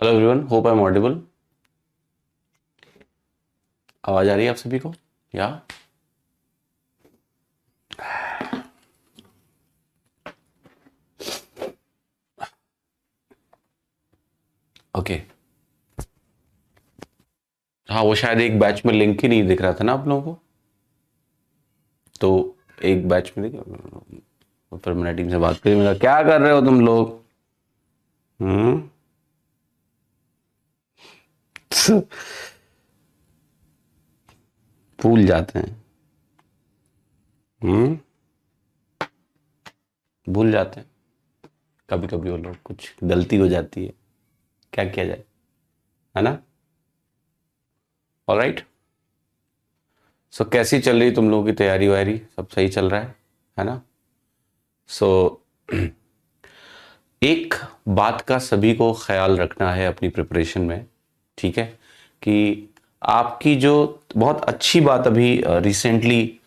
Hello everyone, hope I am audible. आवाज आ रही है आप सभी को? या ओके। हाँ, वो शायद एक बैच में लिंक ही नहीं दिख रहा था ना आप लोगों को, तो एक बैच में फिर मैंने टीम से बात करी। मेरा क्या कर रहे हो तुम लोग? हम्म। भूल जाते हैं। हम्म। भूल जाते हैं। कभी कभी वो लोग, कुछ गलती हो जाती है, क्या किया जाए, है ना? ऑलराइट। सो कैसी चल रही तुम लोगों की तैयारी वायरी? सब सही चल रहा है ना? सो एक बात का सभी को ख्याल रखना है अपनी प्रिपरेशन में, ठीक है? कि आपकी जो बहुत अच्छी बात अभी रिसेंटली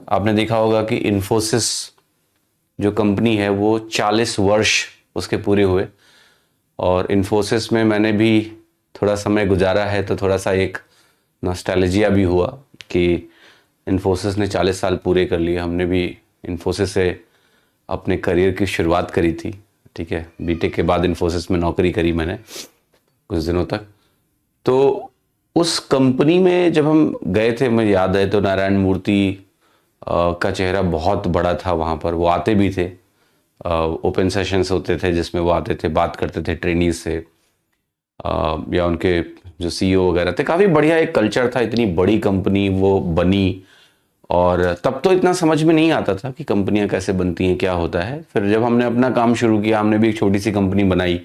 आपने देखा होगा कि इन्फोसिस जो कंपनी है वो 40 वर्ष उसके पूरे हुए। और इन्फोसिस में मैंने भी थोड़ा समय गुजारा है, तो थोड़ा सा एक नॉस्टैल्जिया भी हुआ कि इन्फोसिस ने 40 साल पूरे कर लिए। हमने भी इन्फोसिस से अपने करियर की शुरुआत करी थी, ठीक है? बीटेक के बाद इन्फोसिस में नौकरी करी मैंने कुछ दिनों तक। तो उस कंपनी में जब हम गए थे, मुझे याद है, तो नारायण मूर्ति का चेहरा बहुत बड़ा था वहाँ पर। वो आते भी थे, ओपन सेशंस होते थे जिसमें वो आते थे, बात करते थे ट्रेनीज से, या उनके जो सीईओ वगैरह थे। काफ़ी बढ़िया एक कल्चर था, इतनी बड़ी कंपनी वो बनी। और तब तो इतना समझ में नहीं आता था कि कंपनियां कैसे बनती हैं, क्या होता है। फिर जब हमने अपना काम शुरू किया, हमने भी एक छोटी सी कंपनी बनाई,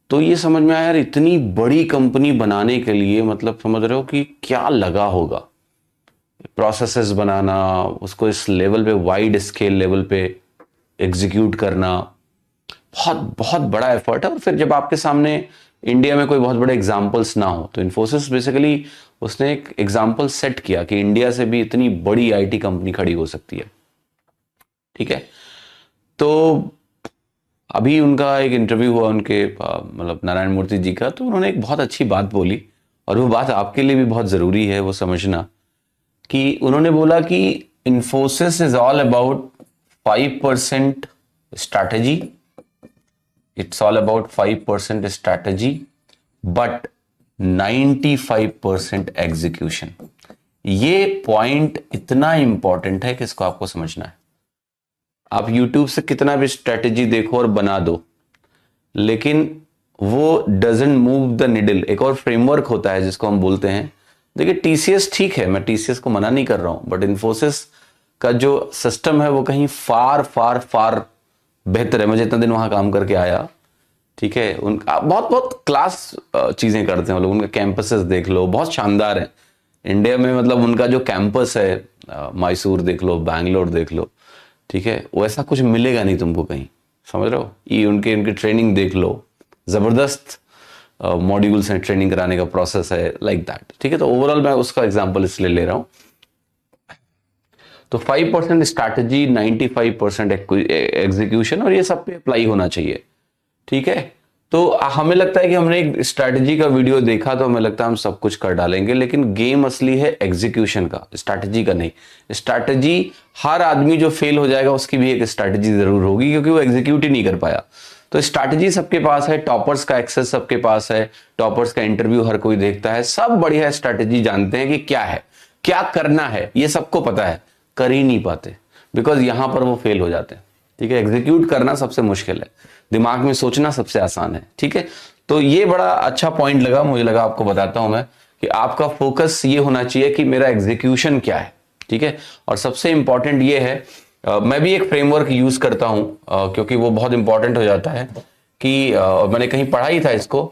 तो ये समझ में आया यार, इतनी बड़ी कंपनी बनाने के लिए, मतलब समझ रहे हो कि क्या लगा होगा। प्रोसेसेस बनाना, उसको इस लेवल पे, वाइड स्केल लेवल पे एग्जीक्यूट करना, बहुत बहुत बड़ा एफर्ट है। और फिर जब आपके सामने इंडिया में कोई बहुत बड़े एग्जाम्पल्स ना हो, तो इन्फोसिस बेसिकली उसने एक एग्जाम्पल सेट किया कि इंडिया से भी इतनी बड़ी आईटी कंपनी खड़ी हो सकती है, ठीक है? तो अभी उनका एक इंटरव्यू हुआ उनके मतलब नारायण मूर्ति जी का, तो उन्होंने एक बहुत अच्छी बात बोली, और वो बात आपके लिए भी बहुत ज़रूरी है वो समझना। कि उन्होंने बोला कि Infosys is all about 5% strategy, it's all about 5% strategy, but 95% execution. ये पॉइंट इतना इंपॉर्टेंट है कि इसको आपको समझना है। आप YouTube से कितना भी स्ट्रैटेजी देखो और बना दो, लेकिन वो डजंट मूव द निडल। एक और फ्रेमवर्क होता है जिसको हम बोलते हैं, देखिए टीसीएस ठीक है, मैं टीसीएस को मना नहीं कर रहा हूं, बट इन्फोसिस का जो सिस्टम है वो कहीं फार फार फार बेहतर है। मुझे इतना दिन वहां काम करके आया, ठीक है? उनका बहुत बहुत क्लास चीजें करते हैं वो लोग। उनके कैंपसेस देख लो, बहुत शानदार है। इंडिया में मतलब उनका जो कैंपस है, मैसूर देख लो, बैंगलोर देख लो, ठीक है? वैसा कुछ मिलेगा नहीं तुमको कहीं, समझ रहे हो? ये उनके उनकी ट्रेनिंग देख लो, जबरदस्त मॉड्यूल्स हैं, ट्रेनिंग कराने का प्रोसेस है, लाइक दैट, ठीक है? तो ओवरऑल मैं उसका एग्जांपल इसलिए ले रहा हूं। तो 5% स्ट्रैटेजी, 95% एग्जीक्यूशन, और ये सब पे अप्लाई होना चाहिए, ठीक है? तो हमें लगता है कि हमने एक स्ट्रैटेजी का वीडियो देखा तो हमें लगता है हम सब कुछ कर डालेंगे, लेकिन गेम असली है एग्जीक्यूशन का, स्ट्रैटेजी का नहीं। स्ट्रैटेजी, हर आदमी जो फेल हो जाएगा उसकी भी एक स्ट्रैटेजी जरूर होगी, क्योंकि वो एग्जीक्यूट ही नहीं कर पाया। तो स्ट्रैटेजी सबके पास है, टॉपर्स का एक्सेस सबके पास है, टॉपर्स का इंटरव्यू हर कोई देखता है, सब बढ़िया स्ट्रैटेजी जानते हैं कि क्या है, क्या करना है, ये सबको पता है, कर ही नहीं पाते, बिकॉज यहां पर वो फेल हो जाते हैं, ठीक है? एग्जीक्यूट करना सबसे मुश्किल है, दिमाग में सोचना सबसे आसान है, ठीक है? तो ये बड़ा अच्छा पॉइंट लगा, मुझे लगा आपको बताता हूं मैं कि आपका फोकस ये होना चाहिए कि मेरा एग्जीक्यूशन क्या है, ठीक है? और सबसे इंपॉर्टेंट ये है, मैं भी एक फ्रेमवर्क यूज करता हूं, क्योंकि वो बहुत इंपॉर्टेंट हो जाता है कि मैंने कहीं पढ़ा ही था इसको।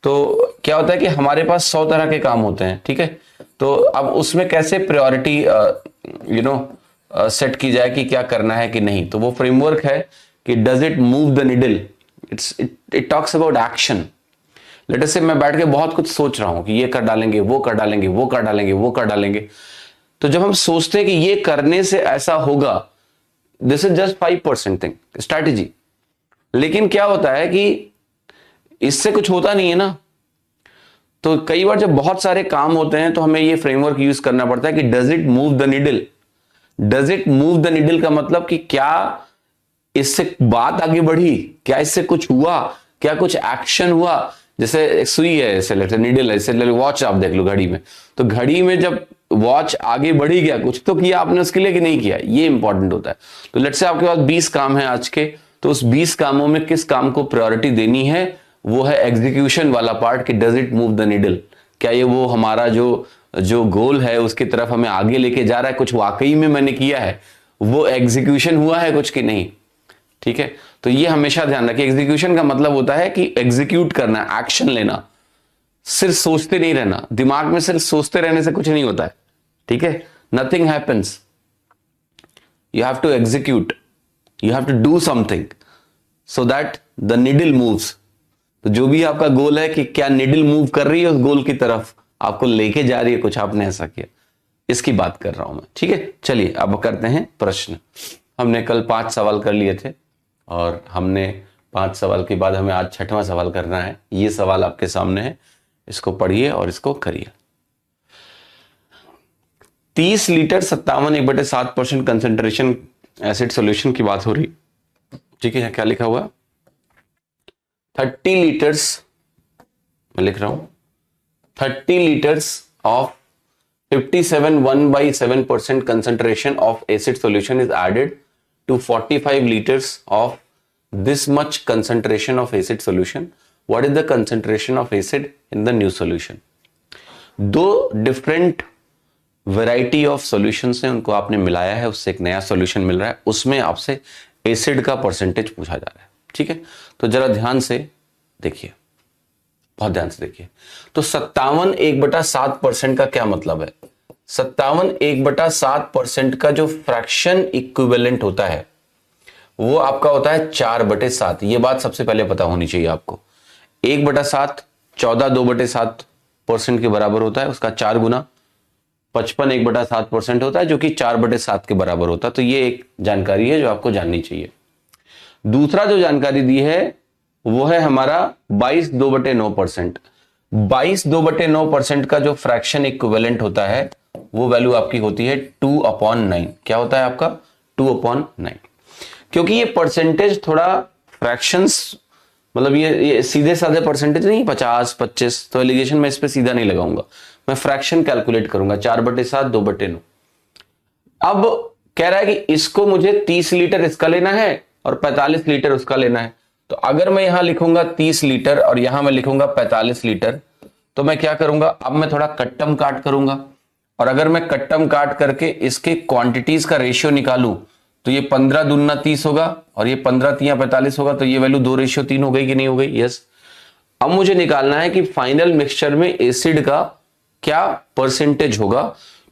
तो क्या होता है कि हमारे पास 100 तरह के काम होते हैं, ठीक है? तो अब उसमें कैसे प्रायोरिटी सेट की जाए कि क्या करना है कि नहीं, तो वो फ्रेमवर्क है कि does it move the needle. It talks about action. Let us से मैं बैठ के बहुत कुछ सोच रहा हूं कि ये कर डालेंगे, वो कर डालेंगे, वो कर डालेंगे, वो कर डालेंगे। तो जब हम सोचते हैं कि ये करने से ऐसा होगा, this is just 5% thing, strategy. लेकिन क्या होता है कि इससे कुछ होता नहीं है ना। तो कई बार जब बहुत सारे काम होते हैं तो हमें ये फ्रेमवर्क यूज करना पड़ता है कि does it move the needle. Does it move the needle का मतलब कि क्या इससे बात आगे बढ़ी, क्या इससे कुछ हुआ, क्या कुछ एक्शन हुआ। जैसे एक सुई है, ऐसे निडल है, ऐसे वॉच आप देख लो घड़ी में, तो घड़ी में जब वॉच आगे बढ़ी, गया कुछ तो किया आपने उसके लिए कि नहीं किया, ये इंपॉर्टेंट होता है। तो लेट्स से आपके पास 20 काम है आज के, तो उस 20 कामों में किस काम को प्रायोरिटी देनी है, वो है एग्जीक्यूशन वाला पार्ट कि does it move the needle. क्या ये वो हमारा जो गोल है उसकी तरफ हमें आगे लेके जा रहा है, कुछ वाकई में मैंने किया है, वो एग्जीक्यूशन हुआ है कुछ कि नहीं। ठीक है, तो ये हमेशा ध्यान रखिए। एग्जीक्यूशन का मतलब होता है कि एग्जीक्यूट करना, एक्शन लेना, सिर्फ सोचते नहीं रहना। दिमाग में सिर्फ सोचते रहने से कुछ नहीं होता है। ठीक है, nothing happens, you have to execute, you have to do something so that the needle moves. तो जो भी आपका गोल है कि क्या निडल मूव कर रही है उस गोल की तरफ, आपको लेके जा रही है कुछ, आपने ऐसा किया, इसकी बात कर रहा हूं मैं। ठीक है, चलिए अब करते हैं प्रश्न। हमने कल 5 सवाल कर लिए थे और हमने 5 सवाल के बाद हमें आज 6वां सवाल करना है। ये सवाल आपके सामने है, इसको पढ़िए और इसको करिए। 30 लीटर 57 1/7% कंसेंट्रेशन एसिड सॉल्यूशन की बात हो रही। ठीक है, क्या लिखा हुआ, 30 लीटर्स, मैं लिख रहा हूं 30 litres of 57 1/7% concentration of acid solution is added to 45 liters of this much concentration of acid solution. What is the concentration of acid in the new solution? 2 different variety of solutions हैं, उनको आपने मिलाया है, उससे एक नया solution मिल रहा है, उसमें आपसे एसिड का परसेंटेज पूछा जा रहा है। ठीक है, तो जरा ध्यान से देखिए, बहुत ध्यान से देखिए। तो 57 1/7% का क्या मतलब है? 57 1/7% का जो फ्रैक्शन इक्विवेलेंट होता है वो आपका होता है 4/7। ये बात सबसे पहले पता होनी चाहिए आपको। 1/7 14 2/7% के बराबर होता है, उसका 4 गुना 55 1/7% होता है, जो कि 4/7 के बराबर होता है। तो ये एक जानकारी है जो आपको जाननी चाहिए। दूसरा जो जानकारी दी है वो है हमारा 22 2/9%। 22 2/9% का जो फ्रैक्शन इक्विवेलेंट होता है वो वैल्यू आपकी होती है 2/9। क्या होता है आपका? 2/9। क्योंकि ये परसेंटेज थोड़ा फ्रैक्शंस, मतलब ये सीधे साधे परसेंटेज नहीं, 50 25, तो एलिगेशन में इस पे सीधा नहीं लगाऊंगा, मैं फ्रैक्शन कैलकुलेट करूंगा 4/7 2/9। अब कह रहा है कि इसको मुझे 30 लीटर इसका लेना है और 45 लीटर उसका लेना है। तो अगर मैं यहां लिखूंगा 30 लीटर और यहां मैं लिखूंगा 45 लीटर, तो मैं क्या करूंगा, अब मैं थोड़ा कट्टम काट करूंगा, और अगर मैं कट्टम काट करके इसके क्वांटिटीज का रेशियो निकालूं तो ये 15 दूना 30 होगा और ये 15 3 45 होगा, तो ये वैल्यू 2:3 हो गई कि नहीं हो गई? यस। अब मुझे निकालना है कि फाइनल मिक्सचर में एसिड का क्या परसेंटेज होगा।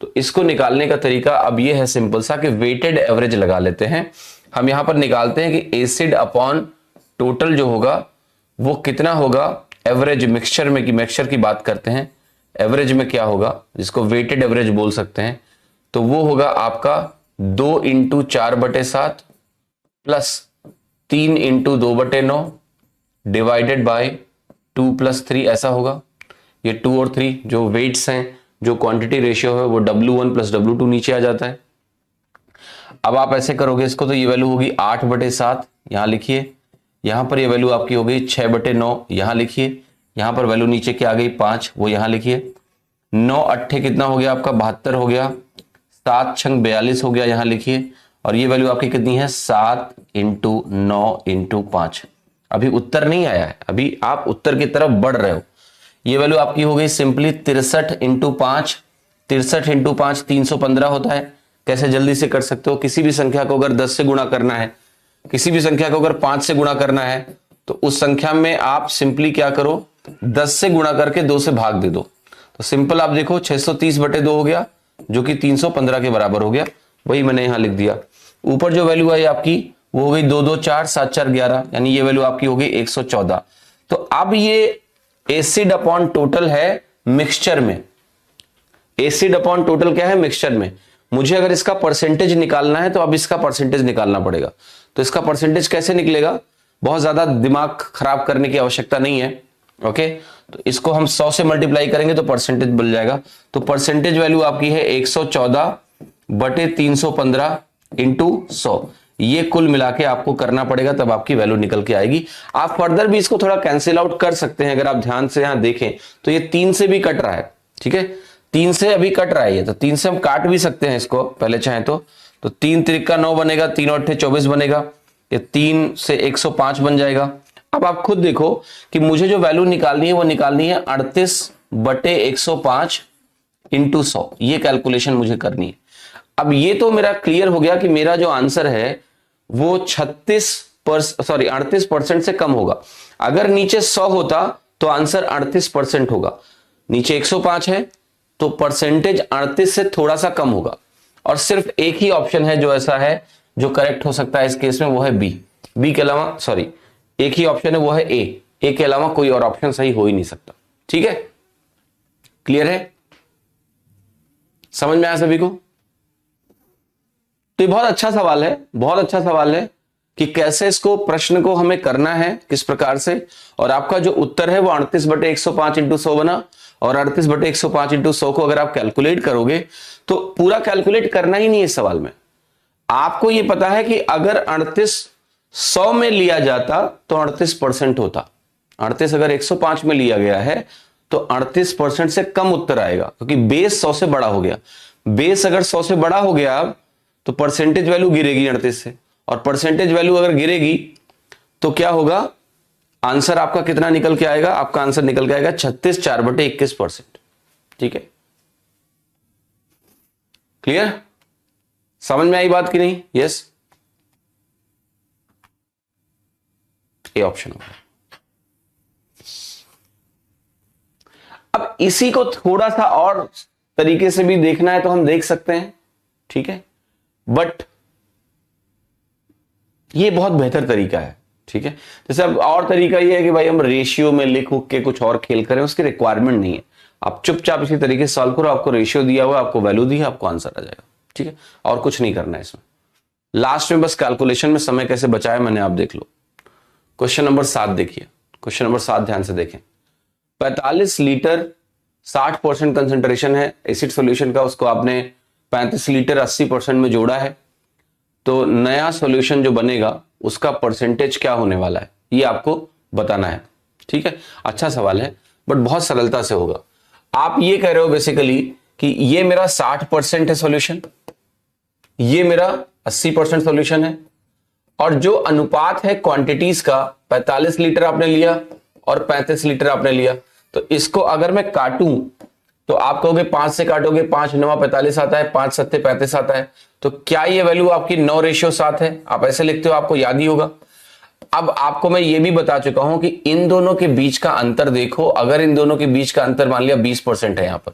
तो इसको निकालने का तरीका अब ये है सिंपल सा कि वेटेड एवरेज लगा लेते हैं। हम यहां पर निकालते हैं कि एसिड अपॉन टोटल जो होगा वो कितना होगा एवरेज मिक्सचर में, कि मिक्सचर की बात करते हैं, एवरेज में क्या होगा, जिसको वेटेड एवरेज बोल सकते हैं। तो वो होगा आपका 2 × 4/7 प्लस 3 × 2/9 डिवाइडेड बाय 2 + 3, ऐसा होगा। ये 2 और 3 जो वेट्स हैं, जो क्वांटिटी रेशियो है, वो W1 + W2 नीचे आ जाता है। अब आप ऐसे करोगे इसको तो ये वैल्यू होगी 8/7, यहां लिखिए। यहां पर ये वैल्यू आपकी हो गई 6/9, यहां लिखिए। यहां पर वैल्यू नीचे क्या आ गई 5, वो यहां लिखिए। 9 8 कितना हो गया आपका 72 हो गया, 7 6 42 हो गया, यहां लिखिए। और ये वैल्यू आपकी कितनी है 7 × 9 × 5। अभी उत्तर नहीं आया है, अभी आप उत्तर की तरफ बढ़ रहे हो। ये वैल्यू आपकी हो गई सिंपली 63 × 5। 63 × 5 315 होता है। कैसे जल्दी से कर सकते हो, किसी भी संख्या को अगर 10 से गुणा करना है, किसी भी संख्या को अगर 5 से गुणा करना है, तो उस संख्या में आप सिंपली क्या करो, 10 से गुणा करके 2 से भाग दे दो। तो सिंपल आप देखो 630/2 हो गया, जो कि 315 के बराबर हो गया, वही मैंने यहां लिख दिया। ऊपर जो वैल्यू आई आपकी वो हो गई 2 2 4 7 4 11, यानी ये वैल्यू आपकी हो गई 114। तो अब ये एसिड अपॉन टोटल है मिक्सचर में। एसिड अपॉन टोटल क्या है मिक्सचर में। मुझे अगर इसका परसेंटेज निकालना है तो अब इसका परसेंटेज निकालना पड़ेगा। तो इसका परसेंटेज कैसे निकलेगा, बहुत ज्यादा दिमाग खराब करने की आवश्यकता नहीं है। ओके, तो इसको हम 100 से मल्टीप्लाई करेंगे तो परसेंटेज बन जाएगा। तो परसेंटेज वैल्यू आपकी है 114/315 इंटू 100। ये कुल मिला के आपको करना पड़ेगा, तब आपकी वैल्यू निकल के आएगी। आप फर्दर भी इसको थोड़ा कैंसिल आउट कर सकते हैं। अगर आप ध्यान से यहां देखें तो ये 3 से भी कट रहा है, ठीक है, 3 से अभी कट रहा है ये, तो 3 से हम काट भी सकते हैं इसको पहले चाहें तो 3 त्रिका 9 बनेगा, 3 और 8 24 बनेगा, ये 3 से 105 बन जाएगा। अब आप खुद देखो कि मुझे जो वैल्यू निकालनी है वो निकालनी है 38/105 इंटू 100, ये कैलकुलेशन मुझे करनी है। अब ये तो मेरा क्लियर हो गया कि मेरा जो आंसर है वो 38% से कम होगा। अगर नीचे 100 होता तो आंसर 38% होगा, नीचे 105 है तो परसेंटेज 38 से थोड़ा सा कम होगा। और सिर्फ एक ही ऑप्शन है जो ऐसा है जो करेक्ट हो सकता है इस केस में, वो है बी के अलावा, सॉरी, एक ही ऑप्शन है वो है ए के अलावा कोई और ऑप्शन सही हो ही नहीं सकता। ठीक है, क्लियर है, समझ में आया सभी को? तो ये बहुत अच्छा सवाल है, बहुत अच्छा सवाल है कि कैसे इसको प्रश्न को हमें करना है, किस प्रकार से। और आपका जो उत्तर है वो 38/105 इंटू 100 बना, और 38/105 इंटू 100 को अगर आप कैलकुलेट करोगे तो पूरा कैलकुलेट करना ही नहीं है इस सवाल में। आपको ये पता है कि अगर 38 100 में लिया जाता तो 38% होता, 38 अगर 105 में लिया गया है तो 38% से कम उत्तर आएगा, क्योंकि बेस 100 से बड़ा हो गया। बेस अगर 100 से बड़ा हो गया तो परसेंटेज वैल्यू गिरेगी 38 से, और परसेंटेज वैल्यू अगर गिरेगी तो क्या होगा, आंसर आपका कितना निकल के आएगा? आपका आंसर निकल के आएगा 36/4/21%। ठीक है, क्लियर, समझ में आई बात कि नहीं? यस, ए ऑप्शन होगा। अब इसी को थोड़ा सा और तरीके से भी देखना है तो हम देख सकते हैं, ठीक है, बट ये बहुत बेहतर तरीका है। ठीक है, जैसे अब और तरीका ये है कि भाई हम रेशियो में लिख उख के कुछ और खेल करें, उसकी रिक्वायरमेंट नहीं है। आप चुपचाप इसी तरीके से सॉल्व करो, आपको रेशियो दिया हुआ, आपको वैल्यू दी है, आपको आंसर आ जाएगा। ठीक है, और कुछ नहीं करना है इसमें। लास्ट में बस कैलकुलेशन में समय कैसे बचाया मैंने, आप देख लो। क्वेश्चन नंबर 7 देखिए, क्वेश्चन नंबर 7 ध्यान से देखें। 45 लीटर 60% कंसेंट्रेशन है एसिड सॉल्यूशन का, उसको आपने 35 लीटर 80% में जोड़ा है, तो नया सॉल्यूशन जो बनेगा उसका परसेंटेज क्या होने वाला है ये आपको बताना है। ठीक है, अच्छा सवाल है बट बहुत सरलता से होगा। आप ये कह रहे हो बेसिकली कि ये मेरा 60% है सॉल्यूशन, ये मेरा 80% सॉल्यूशन है, और जो अनुपात है क्वांटिटीज का 45 लीटर आपने लिया और 35 लीटर आपने लिया, तो इसको अगर मैं काटूं तो आप कहोगे 5 से काटोगे, 5 9 45 आता है, 5 7 35 आता है, तो क्या ये वैल्यू आपकी 9:7 है? आप ऐसे लिखते हो, आपको याद ही होगा। अब आपको मैं ये भी बता चुका हूं कि इन दोनों के बीच का अंतर देखो, अगर इन दोनों के बीच का अंतर मान लिया 20% है, यहां पर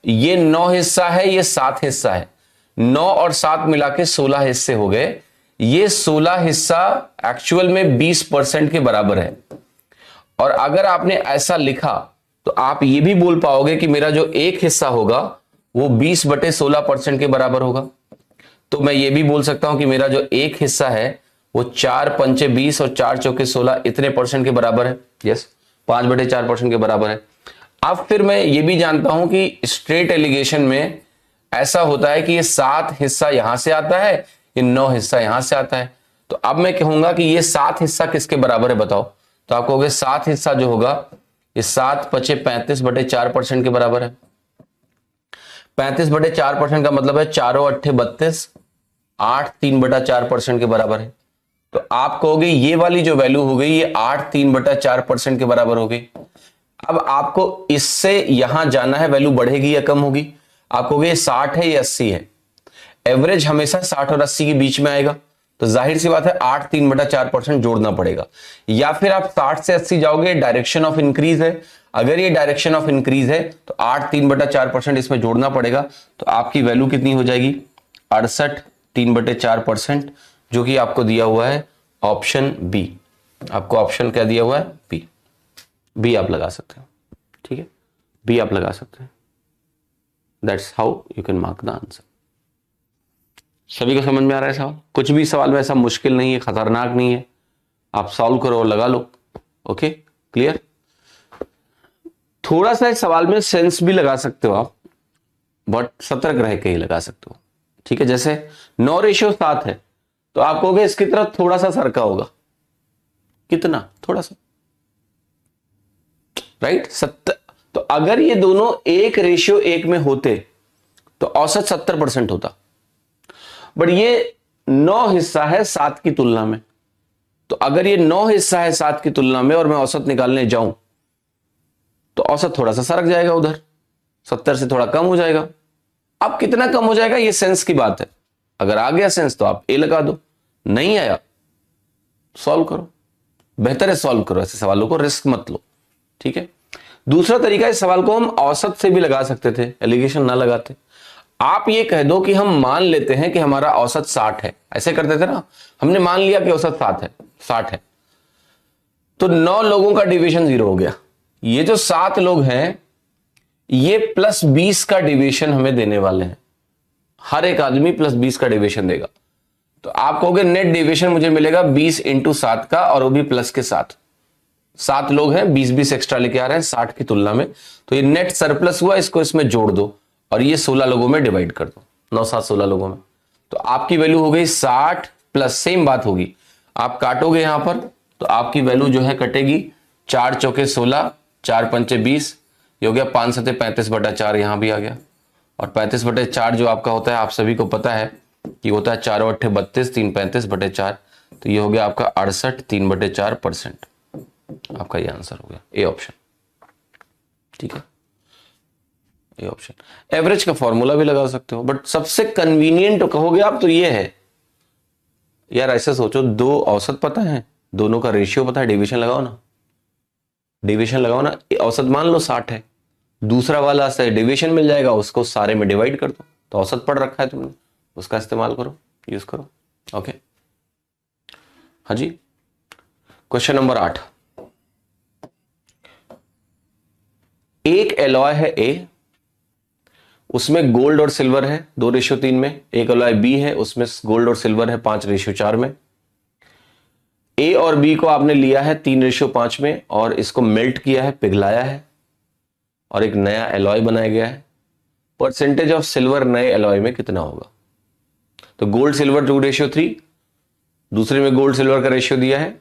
ये 9 हिस्सा है, ये 7 हिस्सा है, 9 और 7 मिला के 16 हिस्से हो गए। ये 16 हिस्सा एक्चुअल में 20% के बराबर है। और अगर आपने ऐसा लिखा तो आप ये भी बोल पाओगे कि मेरा जो एक हिस्सा होगा वो 20/16% के बराबर होगा। तो मैं ये भी बोल सकता हूं कि मेरा जो एक हिस्सा है वो 4 पंचे 20 और 4 चौके 16 इतने परसेंट के बराबर है। यस, 5/4% के बराबर है। अब फिर मैं ये भी जानता हूं कि स्ट्रेट एलिगेशन में ऐसा होता है कि ये 7 हिस्सा यहां से आता है, ये 9 हिस्सा यहां से आता है। तो अब मैं कहूंगा कि ये 7 हिस्सा किसके बराबर है बताओ, तो आप कहोगे 7 हिस्सा जो होगा ये 7 पचे 35/4% के बराबर है। 35/4% का मतलब है 4 8 32, 8 3/4% के बराबर है। तो आप कहोगे ये वाली जो वैल्यू हो गई ये 8 3/4% के बराबर हो गई। अब आपको इससे यहां जाना है, वैल्यू बढ़ेगी या कम होगी? आप कहोगे ये 60 है, ये 80 है। एवरेज हमेशा 60 और 80 के बीच में आएगा, तो जाहिर सी बात है 8 3/4% जोड़ना पड़ेगा। या फिर आप 60 से 80 जाओगे, डायरेक्शन ऑफ इंक्रीज है, अगर ये डायरेक्शन ऑफ इंक्रीज है तो 8 3/4% इसमें जोड़ना पड़ेगा। तो आपकी वैल्यू कितनी हो जाएगी? 68 3/4%, जो कि आपको दिया हुआ है ऑप्शन बी। आपको ऑप्शन क्या दिया हुआ है? बी। बी आप लगा सकते हो, ठीक है, बी आप लगा सकते हैं। That's how you can mark the answer. सभी को समझ में आ रहा है सवाल? कुछ भी सवाल में ऐसा मुश्किल नहीं है, खतरनाक नहीं है, आप सॉल्व करो और लगा लो। Okay, clear. थोड़ा सा इस सवाल में सेंस भी लगा सकते हो आप, बट सतर्क रह के ही लगा सकते हो, ठीक है। जैसे 9:7 है, तो आप कहोगे इसकी तरफ थोड़ा सा सरका होगा, कितना, थोड़ा सा, राइट। 70, तो अगर ये दोनों 1:1 में होते तो औसत 70% होता, बट ये 9 हिस्सा है 7 की तुलना में, तो अगर ये 9 हिस्सा है 7 की तुलना में और मैं औसत निकालने जाऊं तो औसत थोड़ा सा सरक जाएगा, उधर 70 से थोड़ा कम हो जाएगा। अब कितना कम हो जाएगा ये सेंस की बात है, अगर आ गया सेंस तो आप ए लगा दो, नहीं आया सॉल्व करो। बेहतर है सॉल्व करो ऐसे सवालों को, रिस्क मत लो, ठीक है। दूसरा तरीका, इस सवाल को हम औसत से भी लगा सकते थे, एलिगेशन ना लगाते। आप ये कह दो कि हम मान लेते हैं कि हमारा औसत 60 है, ऐसे करते थे ना, हमने मान लिया कि औसत 60 है, तो 9 लोगों का डिवीजन 0 हो गया। ये जो 7 लोग हैं ये +20 का डिवीजन हमें देने वाले हैं, हर एक आदमी +20 का डिवीजन देगा। तो आप कहोगे नेट डिवीजन मुझे मिलेगा 20 × 7 का, और वो भी प्लस के साथ। 7 लोग हैं, 20 एक्स्ट्रा लेके आ रहे हैं 60 की तुलना में, तो ये नेट सरप्लस हुआ, इसको इसमें जोड़ दो और ये 16 लोगों में डिवाइड कर दो, 9 7 16 लोगों में, तो आपकी वैल्यू हो गई 60 प्लस, सेम बात होगी, आप काटोगे यहां पर तो आपकी वैल्यू जो है कटेगी 4 चौके 16, 4 पंचे 20, ये हो गया 5 7 35/4, यहां भी आ गया। और 35/4 जो आपका होता है, आप सभी को पता है कि होता है 4 8 32, 3 35/4, तो ये हो गया आपका 68 3/4%। आपका ये आंसर हो गया ए ऑप्शन, ठीक है, ए ऑप्शन। एवरेज का फॉर्मूला भी लगा सकते हो, बट सबसे कन्वीनियंट कहोगे आप तो ये है यार। ऐसे सोचो, 2 औसत पता है, दोनों का रेशियो पता है, डिवीजन लगाओ ना, डिवीजन लगाओ ना, औसत मान लो 60 है, दूसरा वाला से डिवीजन मिल जाएगा, उसको सारे में डिवाइड कर दो, तो औसत पढ़ रखा है तुमने, उसका इस्तेमाल करो, यूज करो। ओके, हाँ जी। क्वेश्चन नंबर 8, एक एलॉय है ए, उसमें गोल्ड और सिल्वर है 2:3 में। एक एलॉय बी है, उसमें गोल्ड और सिल्वर है 5:4 में। ए और बी को आपने लिया है 3:5 में और इसको मेल्ट किया है, पिघलाया है, और एक नया एलॉय बनाया गया है। परसेंटेज ऑफ सिल्वर नए एलॉय में कितना होगा? तो गोल्ड सिल्वर 2:3, दूसरे में गोल्ड सिल्वर का रेशियो दिया है,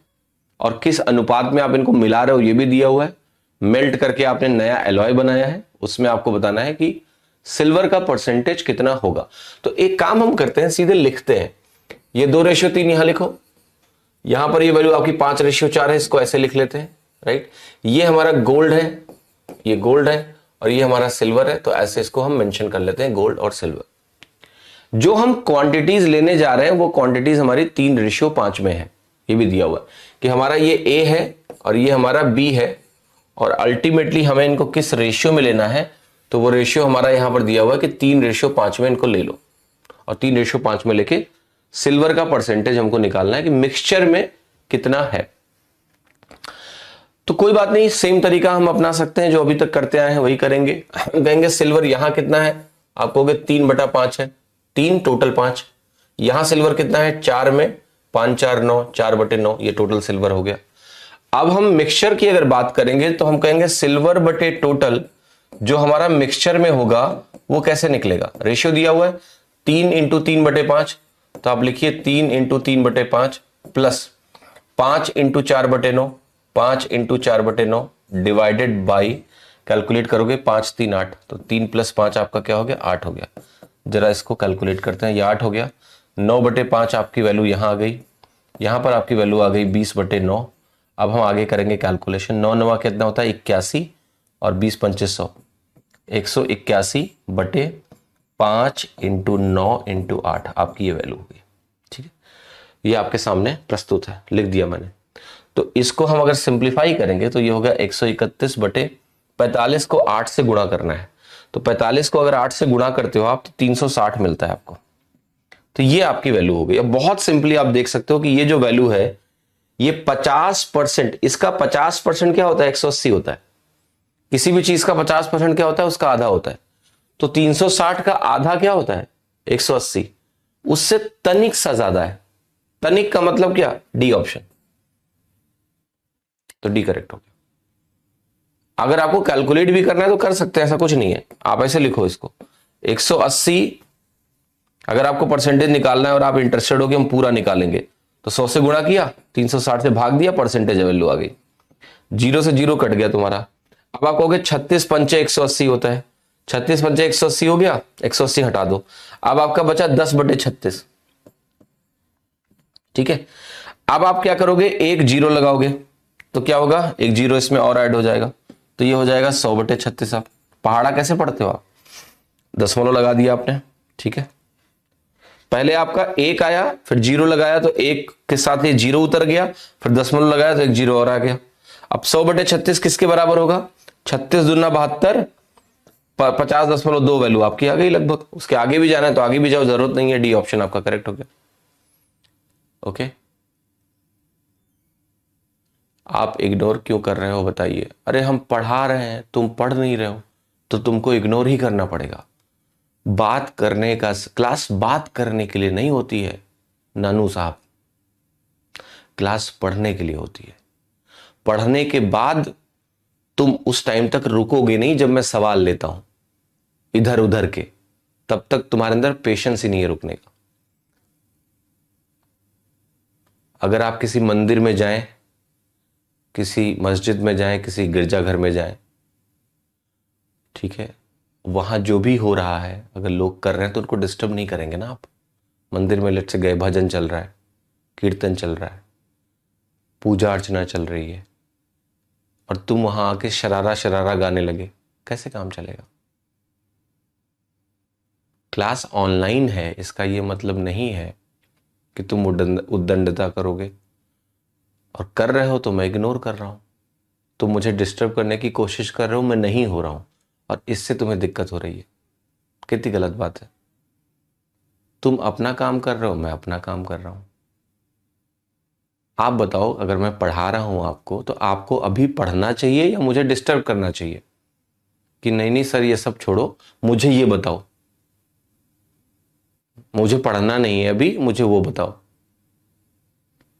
और किस अनुपात में आप इनको मिला रहे हो ये भी दिया हुआ है। मेल्ट करके आपने नया एलॉय बनाया है, उसमें आपको बताना है कि सिल्वर का परसेंटेज कितना होगा। तो एक काम हम करते हैं, सीधे लिखते हैं, ये 2:3 यहां लिखो, यहां पर ये वैल्यू आपकी 5:4 है, इसको ऐसे लिख लेते हैं, राइट। ये हमारा गोल्ड है, ये गोल्ड है, और ये हमारा सिल्वर है, तो ऐसे इसको हम मेंशन कर लेते हैं, गोल्ड और सिल्वर। जो हम क्वांटिटीज लेने जा रहे हैं वो क्वांटिटीज हमारी 3:5 में है, ये भी दिया हुआ है कि हमारा ये ए है और ये हमारा बी है, और अल्टीमेटली हमें इनको किस रेशियो में लेना है, तो वो रेशियो हमारा यहां पर दिया हुआ है कि 3:5 में इनको ले लो, और 3:5 में लेके सिल्वर का परसेंटेज हमको निकालना है कि मिक्सचर में कितना है। तो कोई बात नहीं, सेम तरीका हम अपना सकते हैं, जो अभी तक करते आए हैं वही करेंगे। हम कहेंगे सिल्वर यहां कितना है, आप कहोगे 3/5 है, 3 टोटल 5। यहां सिल्वर कितना है, 4 में 5 4 9, 4/9, ये टोटल सिल्वर हो गया। अब हम मिक्सचर की अगर बात करेंगे तो हम कहेंगे सिल्वर बटे टोटल जो हमारा मिक्सचर में होगा वो कैसे निकलेगा। रेशियो दिया हुआ है 3 × 3/5, तो आप लिखिए 3 × 3/5 प्लस 5 × 4/9, 5 × 4/9 डिवाइडेड बाई, कैलकुलेट करोगे 5 3 8, तो 3 + 5 आपका क्या हो गया, 8 हो गया। जरा इसको कैलकुलेट करते हैं, ये 8 हो गया। 9/5 आपकी वैल्यू यहां आ गई, यहां पर आपकी वैल्यू आ गई 20/9। अब हम आगे करेंगे कैलकुलेशन। 9 9 कितना होता है, 81, और 20 5 100, 181/5 × 9 × 8 आपकी ये वैल्यू होगी, ठीक है। ये आपके सामने प्रस्तुत है, लिख दिया मैंने। तो इसको हम अगर सिंप्लीफाई करेंगे तो ये होगा 131/45 को 8 से गुणा करना है, तो 45 को अगर 8 से गुणा करते हो आप तो 360 मिलता है आपको, तो ये आपकी वैल्यू हो गई। अब बहुत सिंपली आप देख सकते हो कि ये जो वैल्यू है ये 50%, इसका 50% क्या होता है, 180 होता है। किसी भी चीज का 50% क्या होता है, उसका आधा होता है। तो 360 का आधा क्या होता है, 180, उससे तनिक सा ज्यादा है। तनिक का मतलब क्या, डी ऑप्शन, तो डी करेक्ट हो गया। अगर आपको कैलकुलेट भी करना है तो कर सकते हैं, ऐसा कुछ नहीं है। आप ऐसे लिखो इसको 180, अगर आपको परसेंटेज निकालना है और आप इंटरेस्टेड हो कि हम पूरा निकालेंगे तो 100 से गुणा किया, 360 से भाग दिया, परसेंटेज वैल्यू आ गई, 0 से 0 कट गया तुम्हारा। अब आप कहोगे 36 पंचे 180 होता है, 36 पंचे 180 हो गया, 180 हटा दो, अब आपका बचा 10/36। ठीक है, अब आप क्या करोगे, एक जीरो लगाओगे तो क्या होगा, एक जीरो इसमें और ऐड हो जाएगा, तो ये हो जाएगा 100/36। आप पहाड़ा कैसे पढ़ते हो आप, दशमलव लगा दिया आपने। ठीक है, पहले आपका एक आया, फिर जीरो लगाया तो एक के साथ ये जीरो उतर गया, फिर दशमलव लगाया तो एक जीरो और आ गया। अब 100/36 किसके बराबर होगा, 36 दूना 72, 50.2 वैल्यू आपकी आ गई लगभग। उसके आगे भी जाना है तो आगे भी जाओ, जरूरत नहीं है, डी ऑप्शन आपका करेक्ट हो गया। ओके, आप इग्नोर क्यों कर रहे हो बताइए। अरे हम पढ़ा रहे हैं, तुम पढ़ नहीं रहे हो तो तुमको इग्नोर ही करना पड़ेगा। बात करने का क्लास बात करने के लिए नहीं होती है नानू साहब, क्लास पढ़ने के लिए होती है। पढ़ने के बाद तुम उस टाइम तक रुकोगे नहीं जब मैं सवाल लेता हूं इधर उधर के, तब तक तुम्हारे अंदर पेशेंस ही नहीं है रुकने का। अगर आप किसी मंदिर में जाएं, किसी मस्जिद में जाएं, किसी गिरजाघर में जाएं, ठीक है, वहां जो भी हो रहा है अगर लोग कर रहे हैं तो उनको डिस्टर्ब नहीं करेंगे ना आप। मंदिर में लेट से गए, भजन चल रहा है, कीर्तन चल रहा है, पूजा अर्चना चल रही है, और तुम वहां आके शरारा शरारा गाने लगे, कैसे काम चलेगा। क्लास ऑनलाइन है, इसका ये मतलब नहीं है कि तुम उद्दंडता करोगे, और कर रहे हो तो मैं इग्नोर कर रहा हूं, तुम मुझे डिस्टर्ब करने की कोशिश कर रहे हो, मैं नहीं हो रहा हूं, और इससे तुम्हें दिक्कत हो रही है। कितनी गलत बात है। तुम अपना काम कर रहे हो, मैं अपना काम कर रहा हूं। आप बताओ, अगर मैं पढ़ा रहा हूं आपको तो आपको अभी पढ़ना चाहिए या मुझे डिस्टर्ब करना चाहिए कि नहीं नहीं सर ये सब छोड़ो, मुझे ये बताओ, मुझे पढ़ना नहीं है अभी, मुझे वो बताओ।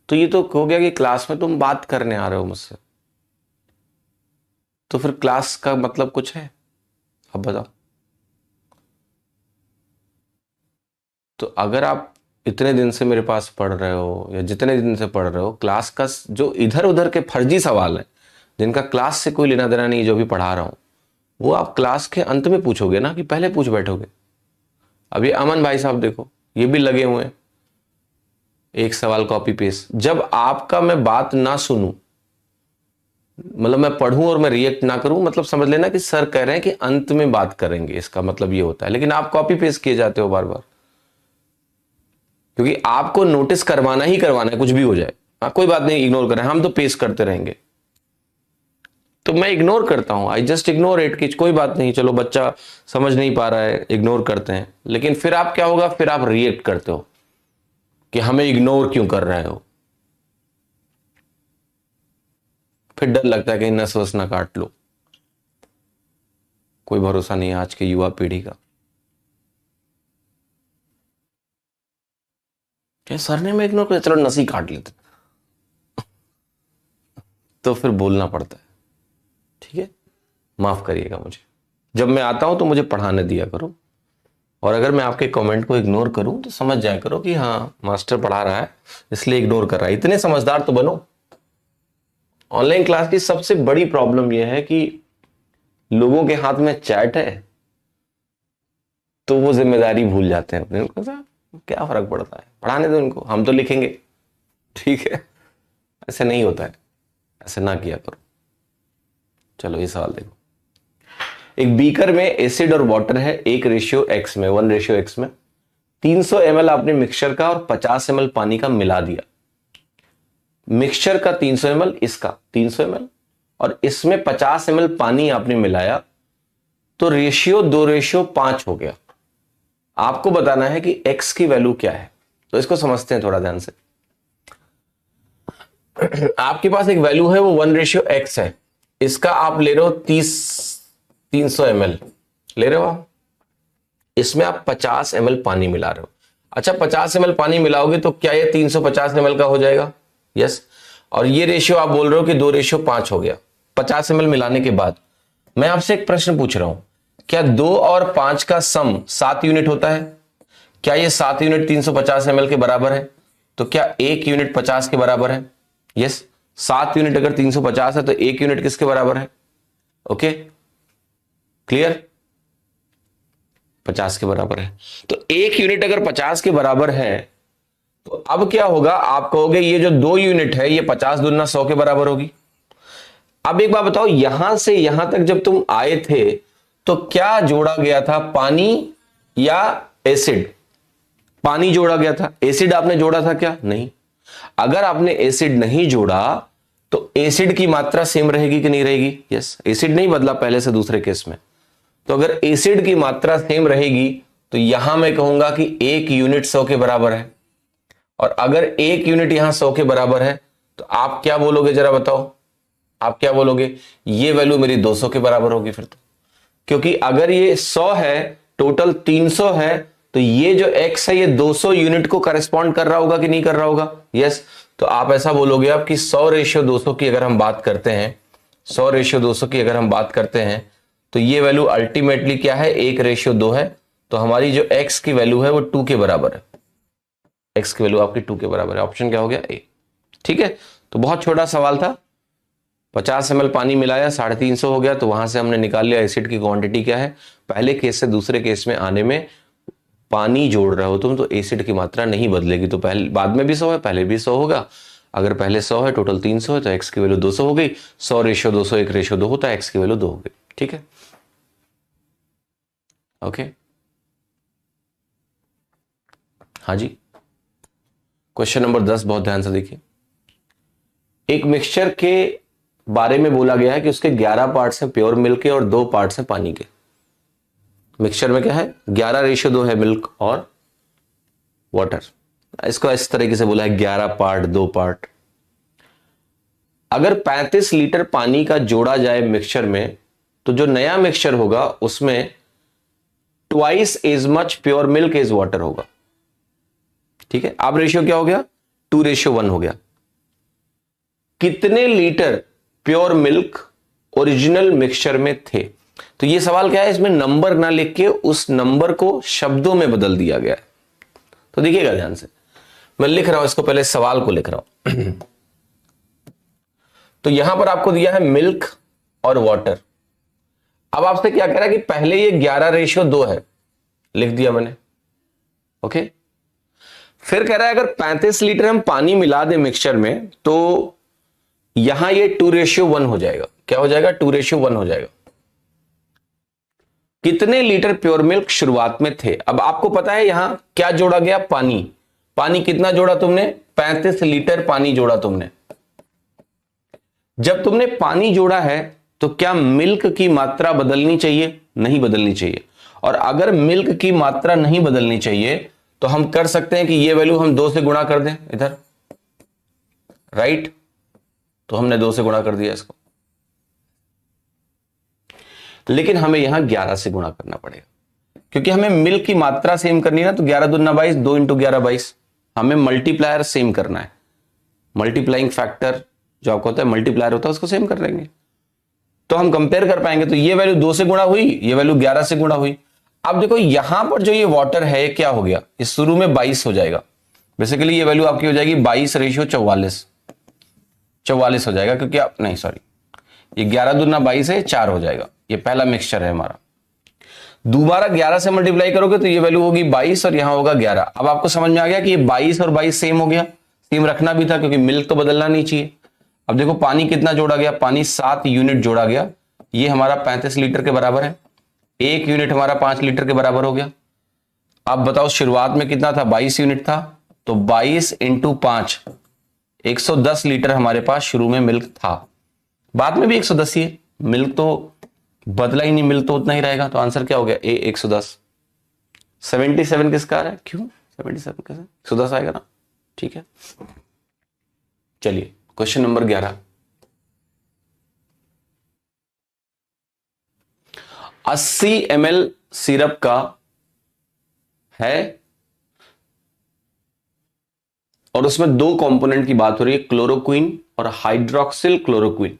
तो ये तो हो गया कि क्लास में तुम बात करने आ रहे हो मुझसे, तो फिर क्लास का मतलब कुछ है। अब बताओ, तो अगर आप इतने दिन से मेरे पास पढ़ रहे हो या जितने दिन से पढ़ रहे हो, क्लास का जो इधर उधर के फर्जी सवाल है जिनका क्लास से कोई लेना देना नहीं, जो भी पढ़ा रहा हूं वो आप क्लास के अंत में पूछोगे ना, कि पहले पूछ बैठोगे। अब ये अमन भाई साहब देखो, ये भी लगे हुए हैं, एक सवाल कॉपी पेस्ट। जब आपका मैं बात ना सुनूं, मतलब मैं पढ़ूं और मैं रिएक्ट ना करूं, मतलब समझ लेना कि सर कह रहे हैं कि अंत में बात करेंगे, इसका मतलब ये होता है। लेकिन आप कॉपी पेस्ट किए जाते हो बार बार, क्योंकि आपको नोटिस करवाना ही करवाना है, कुछ भी हो जाए। कोई बात नहीं, इग्नोर करें, हम तो पेस्ट करते रहेंगे। तो मैं इग्नोर करता हूं, आई जस्ट इग्नोर इट, कि कोई बात नहीं, चलो बच्चा समझ नहीं पा रहा है, इग्नोर करते हैं। लेकिन फिर आप क्या होगा, फिर आप रिएक्ट करते हो कि हमें इग्नोर क्यों कर रहे हो। फिर डर लगता है कि नस वस ना काट लो। कोई भरोसा नहीं है आज के युवा पीढ़ी का। क्या सर ने मैं इग्नोर कर, चलो नस ही काट लेते, तो फिर बोलना पड़ता है। ठीक है, माफ करिएगा मुझे। जब मैं आता हूं तो मुझे पढ़ाने दिया करो, और अगर मैं आपके कमेंट को इग्नोर करूं तो समझ जाया करो कि हाँ मास्टर पढ़ा रहा है इसलिए इग्नोर कर रहा है। इतने समझदार तो बनो। ऑनलाइन क्लास की सबसे बड़ी प्रॉब्लम यह है कि लोगों के हाथ में चैट है तो वो जिम्मेदारी भूल जाते हैं अपने। उनको क्या फर्क पड़ता है, पढ़ाने दो इनको, हम तो लिखेंगे। ठीक है, ऐसे नहीं होता है, ऐसे ना किया करो। चलो ये सवाल देखो, एक बीकर में एसिड और वाटर है 1:x में, 1:x में। 300 ml आपने मिक्सचर का और 50 ml पानी का मिला दिया। मिक्सचर का 300 ml, इसका 300 ml, और इसमें 50 ml पानी आपने मिलाया, तो रेशियो 2:5 हो गया। आपको बताना है कि x की वैल्यू क्या है। तो इसको समझते हैं थोड़ा ध्यान से। आपके पास एक वैल्यू है, वो 1:x है। इसका आप ले रहे हो 300 ml ले रहे हो आप, इसमें आप 50 ml पानी मिला रहे हो। अच्छा, 50 ml पानी मिलाओगे तो क्या ये 350 ml का हो जाएगा? यस। और ये रेशियो आप बोल रहे हो कि 2:5 हो गया 50 ml मिलाने के बाद। मैं आपसे एक प्रश्न पूछ रहा हूं, क्या 2 और 5 का सम 7 यूनिट होता है? क्या ये 7 यूनिट 350 ml के बराबर है? तो क्या 1 यूनिट 50 के बराबर है? यस, 7 यूनिट अगर 350 है तो 1 यूनिट किसके बराबर है? Okay, clear? 50 के बराबर है। तो 1 यूनिट अगर 50 के बराबर है तो अब क्या होगा, आप कहोगे ये जो 2 यूनिट है ये 50 दूना 100 के बराबर होगी। अब एक बात बताओ, यहां से यहां तक जब तुम आए थे तो क्या जोड़ा गया था, पानी या एसिड? पानी जोड़ा गया था। एसिड आपने जोड़ा था क्या? नहीं। अगर आपने एसिड नहीं जोड़ा तो एसिड की मात्रा सेम रहेगी कि नहीं रहेगी? यस, एसिड नहीं बदला पहले से दूसरे केस में। तो अगर एसिड की मात्रा सेम रहेगी तो यहां मैं कहूंगा कि 1 यूनिट 100 के बराबर है। और अगर 1 यूनिट यहां 100 के बराबर है तो आप क्या बोलोगे, जरा बताओ, आप क्या बोलोगे? ये वैल्यू मेरी 200 के बराबर होगी फिर तो, क्योंकि अगर ये 100 है, टोटल 300 है, तो ये जो x है ये 200 यूनिट को करस्पॉन्ड कर रहा होगा कि नहीं कर रहा होगा? यस। तो आप ऐसा बोलोगे आप कि 100:200 की अगर हम बात करते हैं, 100:200 की अगर हम बात करते हैं तो ये वैल्यू अल्टीमेटली क्या है? 1:2 है। तो हमारी जो x की वैल्यू है वो 2 के बराबर है। x की वैल्यू आपकी 2 के बराबर है। ऑप्शन क्या हो गया? ए। ठीक है, तो बहुत छोटा सवाल था। 50 ml पानी मिलाया, 350 हो गया, तो वहां से हमने निकाल लिया एसिड की क्वांटिटी क्या है। पहले केस से दूसरे केस में आने में पानी जोड़ रहे हो तुम तो एसिड की मात्रा नहीं बदलेगी, तो पहले बाद में भी 100 है, पहले भी 100 होगा। अगर पहले 100 है, टोटल 300 है, तो x की वैल्यू 200 हो गई। 100:200 1:2 होता है, x की वैल्यू 2 हो गई। ठीक है, ओके। हाँ जी, क्वेश्चन नंबर 10 बहुत ध्यान से देखिए। एक मिक्सचर के बारे में बोला गया है कि उसके 11 पार्ट्स हैं प्योर मिल्क के और 2 पार्ट्स हैं पानी के। मिक्सचर में क्या है? 11:2 है मिल्क और वाटर। इसको इस तरीके से बोला है 11 पार्ट 2 पार्ट। अगर 35 लीटर पानी का जोड़ा जाए मिक्सचर में तो जो नया मिक्सचर होगा उसमें twice as much pure milk as water होगा। ठीक है, अब रेशियो क्या हो गया? 2:1 हो गया। कितने litre pure milk original mixture में थे? तो ये सवाल क्या है, इसमें नंबर ना लिख के उस नंबर को शब्दों में बदल दिया गया है। तो देखिएगा ध्यान से, मैं लिख रहा हूं इसको, पहले सवाल को लिख रहा हूं। तो यहां पर आपको दिया है मिल्क और वाटर। अब आपसे क्या कह रहा है कि पहले ये 11:2 है, लिख दिया मैंने। ओके, फिर कह रहा है अगर 35 लीटर हम पानी मिला दें मिक्सचर में तो यहां ये 2:1 हो जाएगा। क्या हो जाएगा? 2:1 हो जाएगा। कितने लीटर प्योर मिल्क शुरुआत में थे? अब आपको पता है यहां क्या जोड़ा गया? पानी। पानी कितना जोड़ा तुमने? 35 लीटर पानी जोड़ा तुमने। जब तुमने पानी जोड़ा है तो क्या मिल्क की मात्रा बदलनी चाहिए? नहीं बदलनी चाहिए। और अगर मिल्क की मात्रा नहीं बदलनी चाहिए तो हम कर सकते हैं कि ये वैल्यू हम 2 से गुणा कर दें इधर, राइट? तो हमने 2 से गुणा कर दिया इसको, लेकिन हमें यहां 11 से गुणा करना पड़ेगा क्योंकि हमें मिल्क की मात्रा सेम करनी है ना। तो 11 दूना 22, 2 × 11 22। हमें मल्टीप्लायर सेम करना है। मल्टीप्लाइंग फैक्टर जो आपको होता है, मल्टीप्लायर होता है, उसको सेम कर लेंगे तो हम कंपेयर कर पाएंगे। तो ये वैल्यू 2 से गुणा हुई, ये वैल्यू 11 से गुणा हुई। अब देखो यहां पर जो ये वाटर है क्या हो गया? इस शुरू में 22 हो जाएगा। बेसिकली ये वैल्यू आपकी हो जाएगी 22:44। 44 हो जाएगा क्योंकि आप नहीं, सॉरी, ये 11 दूना 22 है, 4 हो जाएगा। ये पहला मिक्सचर है हमारा। दोबारा 11 से मल्टीप्लाई करोगे तो ये वैल्यू होगी 22 और यहां होगा 11। अब आपको समझ में आ गया कि ये 22 और 22 सेम हो गया। सेम रखना भी था क्योंकि मिल्क तो बदलना नहीं चाहिए। अब देखो पानी कितना जोड़ा गया? पानी 7 यूनिट जोड़ा गया। ये हमारा 35 लीटर के बराबर है। 1 यूनिट हमारा 5 लीटर के बराबर हो गया। अब बताओ शुरुआत में कितना था? 22 यूनिट था। तो 22 × 5, 110 लीटर हमारे पास शुरू में मिल्क था। बाद में भी 110 ही है, मिल्क तो बदला ही नहीं, मिल्क तो उतना ही रहेगा। तो आंसर क्या हो गया? ए 110। 77 किसका आ रहा है? क्यों 77 कैसे? 110 आएगा ना। ठीक है, चलिए क्वेश्चन नंबर 11। 80 ml सिरप का है और उसमें 2 कंपोनेंट की बात हो रही है, क्लोरोक्विन और हाइड्रोक्सिल क्लोरोक्विन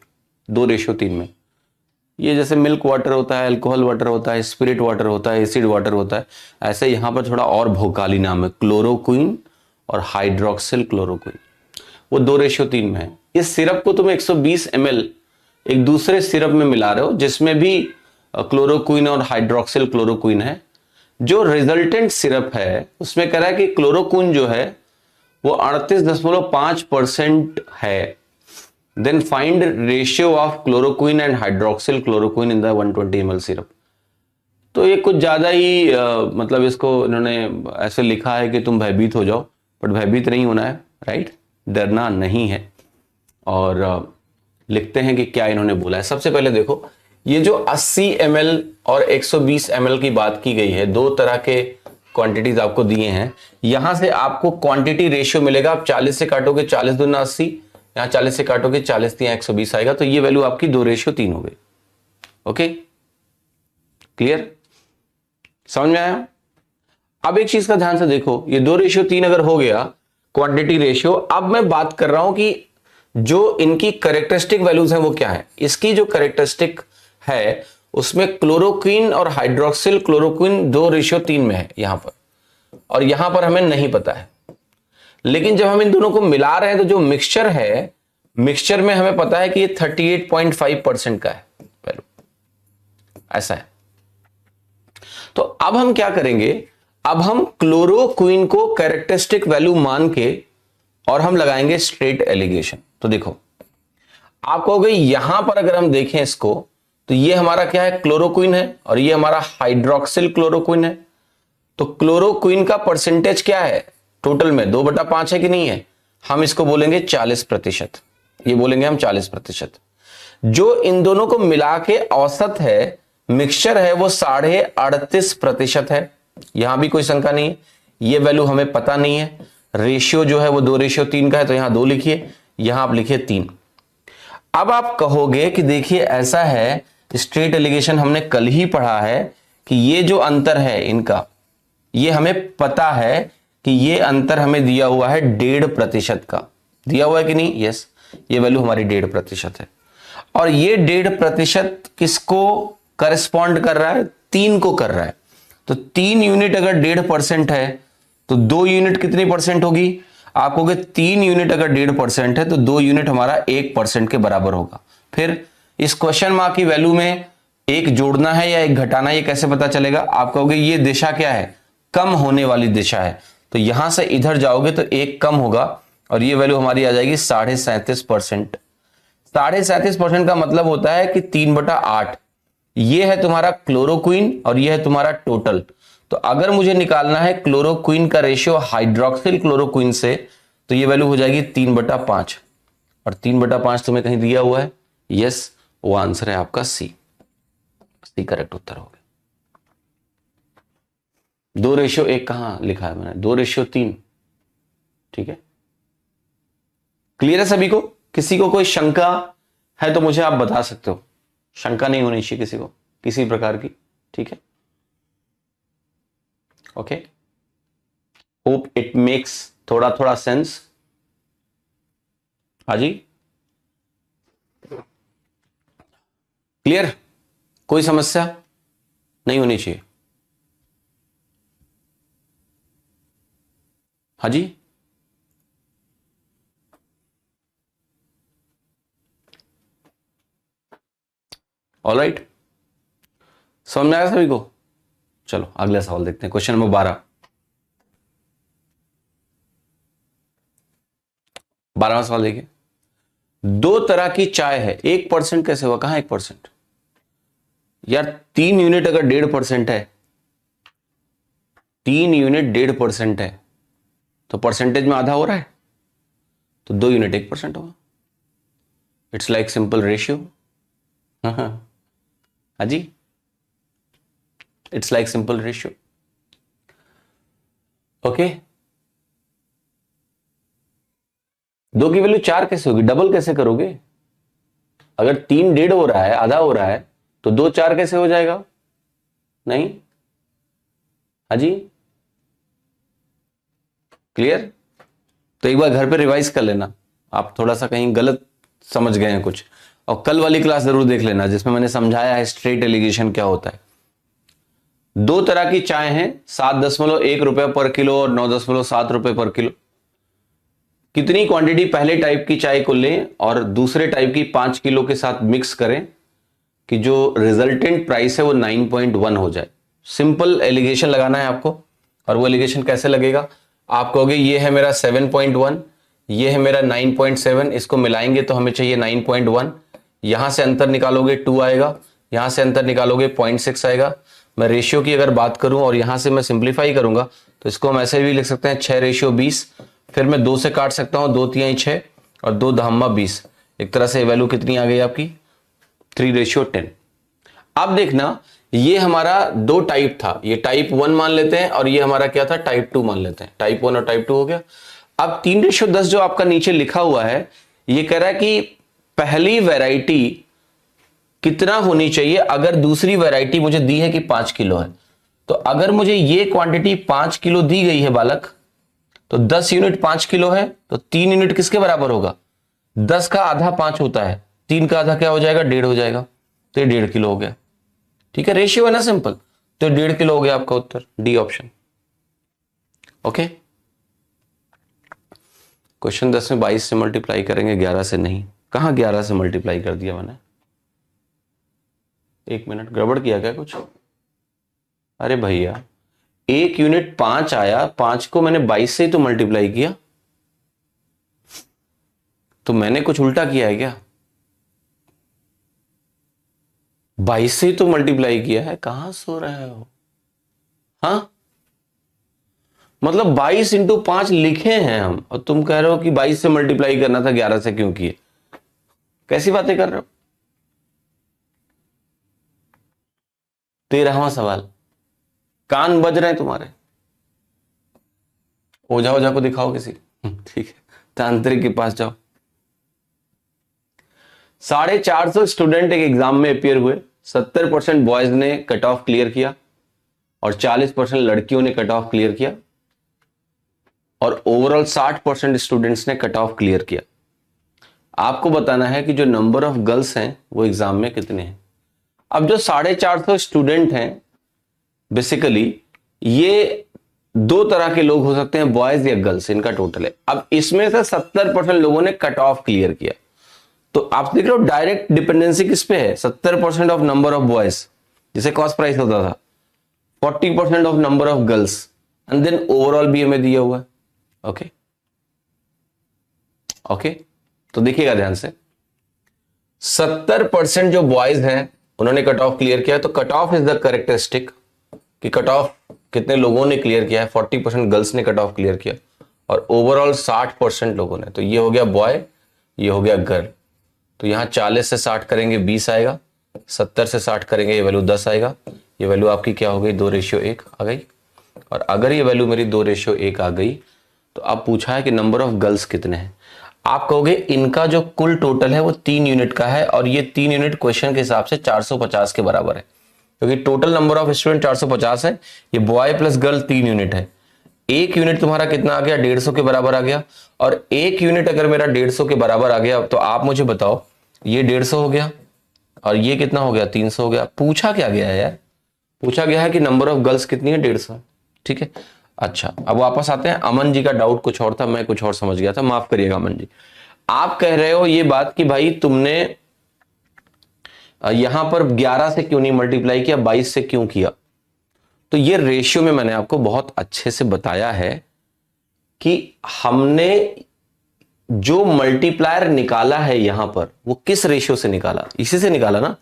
2:3 में। ये जैसे मिल्क वाटर होता है, अल्कोहल वाटर होता है, स्पिरिट वाटर होता है, एसिड वाटर होता है, ऐसे यहाँ पर थोड़ा और भोकाली नाम है, क्लोरोक्विन और हाइड्रोक्सिल क्लोरोक्विन, वो 2:3 में है। इस सिरप को तुम 120 ml एक दूसरे सिरप में मिला रहे हो जिसमें भी क्लोरोक्विन और हाइड्रोक्सिल क्लोरोक्विन है। जो रिजल्टेंट सिरप है उसमें कह रहा है कि क्लोरोक्विन जो है वो 38.5% है। Then find ratio of chloroquine and hydroxyl chloroquine in the 120 ml syrup. तो ये कुछ ज्यादा ही मतलब इसको इन्होंने ऐसे लिखा है कि तुम भयभीत हो जाओ, बट भयभीत नहीं होना है, राइट, डरना नहीं है। और लिखते हैं कि क्या इन्होंने बोला है। सबसे पहले देखो, ये जो 80 ml और 120 ml की बात की गई है, दो तरह के क्वांटिटीज आपको दिए हैं। यहां से आपको क्वांटिटी रेशियो मिलेगा, आप 40 से काटोगे 40 दूना 80, यहां 40 से काटोगे 40 3 120 आएगा, तो ये वैल्यू आपकी 2:3 हो गई। ओके, क्लियर, समझ में आया? अब एक चीज का ध्यान से देखो, ये 2:3 अगर हो गया क्वांटिटी रेशियो, अब मैं बात कर रहा हूं कि जो इनकी कैरेक्टरिस्टिक वैल्यूज हैं वो क्या है। इसकी जो कैरेक्टरिस्टिक है उसमें क्लोरोक्विन और हाइड्रोक्सिल क्लोरोक्विन 2:3 में है यहां पर, और यहां पर हमें नहीं पता है। लेकिन जब हम इन दोनों को मिला रहे हैं तो जो मिक्सचर है, मिक्सचर में हमें पता है कि ये 38.5% का है वैल्यू, ऐसा है। तो अब हम क्या करेंगे, अब हम क्लोरोक्विन को कैरेक्टरिस्टिक वैल्यू मान के और हम लगाएंगे स्ट्रेट एलिगेशन। तो देखो, आप कहोगे यहां पर अगर हम देखें इसको, तो ये हमारा क्या है, क्लोरोक्विन है, और ये हमारा हाइड्रोक्सिल क्लोरोक्विन है। तो क्लोरोक्विन का परसेंटेज क्या है टोटल में, 2/5 है कि नहीं है, हम इसको बोलेंगे 40%, ये बोलेंगे हम 40%। जो इन दोनों को मिला के औसत है, मिक्सचर है, वो 38.5% है। यहां भी कोई शंका नहीं है, ये वैल्यू हमें पता नहीं है। रेशियो जो है वो 2:3 का है, तो यहां 2 लिखिए, यहां आप लिखिए 3। अब आप कहोगे कि देखिए ऐसा है, स्ट्रेट एलिगेशन हमने कल ही पढ़ा है कि ये जो अंतर है इनका, ये हमें पता है कि ये अंतर हमें दिया हुआ है 1.5% का, दिया हुआ है कि नहीं, यस, ये वैल्यू हमारी 1.5% है। और ये 1.5% किसको करस्पॉन्ड कर रहा है, 3 को कर रहा है। तो 3 यूनिट अगर 1.5% है तो 2 यूनिट कितनी परसेंट होगी, आप कहोगे 3 यूनिट अगर 1.5% है तो 2 यूनिट हमारा 1% के बराबर होगा। फिर इस क्वेश्चन मार्क की वैल्यू में एक जोड़ना है या एक घटाना, ये कैसे पता चलेगा, आप कहोगे ये दिशा क्या है, कम होने वाली दिशा है, तो यहां से इधर जाओगे तो एक कम होगा, और ये वैल्यू हमारी आ जाएगी 37.5%। 37.5% का मतलब होता है कि 3/8, ये है तुम्हारा क्लोरोक्विन और ये है तुम्हारा टोटल। तो अगर मुझे निकालना है क्लोरोक्विन का रेशियो हाइड्रोक्सिल क्लोरोक्विन से, तो ये वैल्यू हो जाएगी 3/5, और 3/5 तुम्हें कहीं दिया हुआ है, यस, वो आंसर है आपका सी करेक्ट उत्तर हो गया। 2:1 कहां लिखा है मैंने, 2:3, ठीक है। क्लियर है सभी को? किसी को कोई शंका है तो मुझे आप बता सकते हो, शंका नहीं होनी चाहिए किसी को किसी प्रकार की, ठीक है। ओके, होप इट मेक्स थोड़ा थोड़ा सेंस। हाँ जी, क्लियर, कोई समस्या नहीं होनी चाहिए। हाँ जी, ऑलराइट, समझ में आया सभी को? चलो अगला सवाल देखते हैं, क्वेश्चन नंबर 12वां सवाल देखिए। 2 तरह की चाय है, 1% कैसे हुआ, कहां 1%, यार 3 यूनिट अगर 1.5% है, 3 यूनिट 1.5% है, तो परसेंटेज में आधा हो रहा है, तो 2 यूनिट 1% होगा। It's like simple ratio. हाँ जी, it's like simple ratio. Okay, 2 की वैल्यू 4 कैसे होगी, डबल कैसे करोगे? अगर 3 1.5 हो रहा है, आधा हो रहा है, तो 2 4 कैसे हो जाएगा? नहीं, हाँ जी, क्लियर? तो एक बार घर पे रिवाइज कर लेना, आप थोड़ा सा कहीं गलत समझ गए हैं कुछ। और कल वाली क्लास जरूर देख लेना जिसमें मैंने समझाया है स्ट्रेट एलिगेशन क्या होता है। दो तरह की चाय हैं, 7.1 रुपए पर किलो और 9.7 रुपए पर किलो। कितनी क्वांटिटी पहले टाइप की चाय को लें और दूसरे टाइप की 5 किलो के साथ मिक्स करें कि जो रिजल्टेंट प्राइस है वो 9.1 हो जाए। सिंपल एलिगेशन लगाना है आपको। और वो एलिगेशन कैसे लगेगा, आप कहोगे ये है मेरा 7.1, ये है मेरा 9.7, इसको मिलाएंगे तो हमें चाहिए 9.1। यहां से अंतर निकालोगे 2 आएगा, यहां से अंतर निकालोगे 0.6 आएगा। मैं रेशियो की अगर बात करूं और यहां से मैं सिंप्लीफाई करूंगा तो इसको हम ऐसे भी लिख सकते हैं 6:20। फिर मैं 2 से काट सकता हूं, 2 तिहाई 6 और 2 दहम्मा 20। एक तरह से वैल्यू कितनी आ गई आपकी 3:10। अब देखना ये हमारा दो टाइप था, ये टाइप 1 मान लेते हैं और ये हमारा क्या था टाइप 2 मान लेते हैं। टाइप 1 और टाइप 2 हो गया। अब 3:10 जो आपका नीचे लिखा हुआ है ये कह रहा है कि पहली वैरायटी कितना होनी चाहिए अगर दूसरी वैरायटी मुझे दी है कि 5 किलो है। तो अगर मुझे ये क्वांटिटी 5 किलो दी गई है बालक, तो 10 यूनिट 5 किलो है तो 3 यूनिट किसके बराबर होगा, 10 का आधा 5 होता है, 3 का आधा क्या हो जाएगा 1.5 हो जाएगा, तो ये 1.5 किलो हो गया। ठीक है, रेशियो है ना सिंपल, तो 1.5 किलो हो गया आपका उत्तर, डी ऑप्शन। ओके, क्वेश्चन 10 में 22 से मल्टीप्लाई करेंगे, 11 से नहीं। कहां 11 से मल्टीप्लाई कर दिया मैंने, 1 मिनट, गड़बड़ किया क्या कुछ? अरे भैया 1 यूनिट 5 आया, 5 को मैंने 22 से ही तो मल्टीप्लाई किया, तो मैंने कुछ उल्टा किया है क्या? 22 से ही तो मल्टीप्लाई किया है, कहां सो रहे हो? हाँ, मतलब 22 इंटू 5 लिखे हैं हम और तुम कह रहे हो कि 22 से मल्टीप्लाई करना था, 11 से क्यों किए? कैसी बातें कर रहे हो? 13वां सवाल, कान बज रहे हैं तुम्हारे, ओझा ओझा को दिखाओ किसी। ठीक है, तांत्रिक के पास जाओ। 450 स्टूडेंट एक एग्जाम में अपियर हुए, 70% बॉयज ने कट ऑफ क्लियर किया और 40% लड़कियों ने कट ऑफ क्लियर किया और ओवरऑल 60% स्टूडेंट्स ने कट ऑफ क्लियर किया। आपको बताना है कि जो नंबर ऑफ गर्ल्स हैं वो एग्जाम में कितने हैं। अब जो 450 स्टूडेंट हैं बेसिकली ये दो तरह के लोग हो सकते हैं, बॉयज या गर्ल्स, इनका टोटल है। अब इसमें से 70% लोगों ने कट ऑफ क्लियर किया, तो आप देख रहे हो डायरेक्ट डिपेंडेंसी किस पे है, 70% ऑफ नंबर ऑफ बॉयज जिसे कॉस्ट प्राइस होता था, 40% of number of girls and then overall भी हमें दिया हुआ है। ओके ओके, तो देखिएगा ध्यान से, 70% जो बॉयज हैं उन्होंने कट ऑफ क्लियर किया, तो cut off is the characteristic कि कट ऑफ कितने लोगों ने क्लियर किया है, 40% गर्ल्स ने कट ऑफ क्लियर किया और ओवरऑल 60% लोगों ने। तो ये हो गया बॉय, ये हो गया गर्ल। तो यहां 40 से 60 करेंगे 20 आएगा, 70 से 60 करेंगे ये वैल्यू 10 आएगा। ये वैल्यू आपकी क्या हो गई 2:1 आ गई। और अगर ये वैल्यू मेरी 2:1 आ गई तो अब पूछा है कि नंबर ऑफ गर्ल्स कितने हैं। आप कहोगे इनका जो कुल टोटल है वो 3 यूनिट का है और ये 3 यूनिट क्वेश्चन के हिसाब से 450 के बराबर है, क्योंकि टोटल नंबर ऑफ स्टूडेंट 450 है, ये बॉय प्लस गर्ल 3 यूनिट है। 1 यूनिट तुम्हारा कितना आ गया 150 के बराबर आ गया, और 1 यूनिट अगर मेरा 150 के बराबर आ गया तो आप मुझे बताओ ये 150 हो गया और ये कितना हो गया 300 हो गया। पूछा क्या गया है यार, पूछा गया है कि नंबर ऑफ गर्ल्स कितनी है 150। ठीक है, अच्छा अब वापस आते हैं। अमन जी का डाउट कुछ और था, मैं कुछ और समझ गया था, माफ करिएगा अमन जी। आप कह रहे हो ये बात कि भाई तुमने यहां पर 11 से क्यों नहीं मल्टीप्लाई किया, 22 से क्यों किया। तो ये रेशियो में मैंने आपको बहुत अच्छे से बताया है कि हमने जो मल्टीप्लायर निकाला है यहां पर वो किस रेशियो से निकाला, इसी से निकाला ना।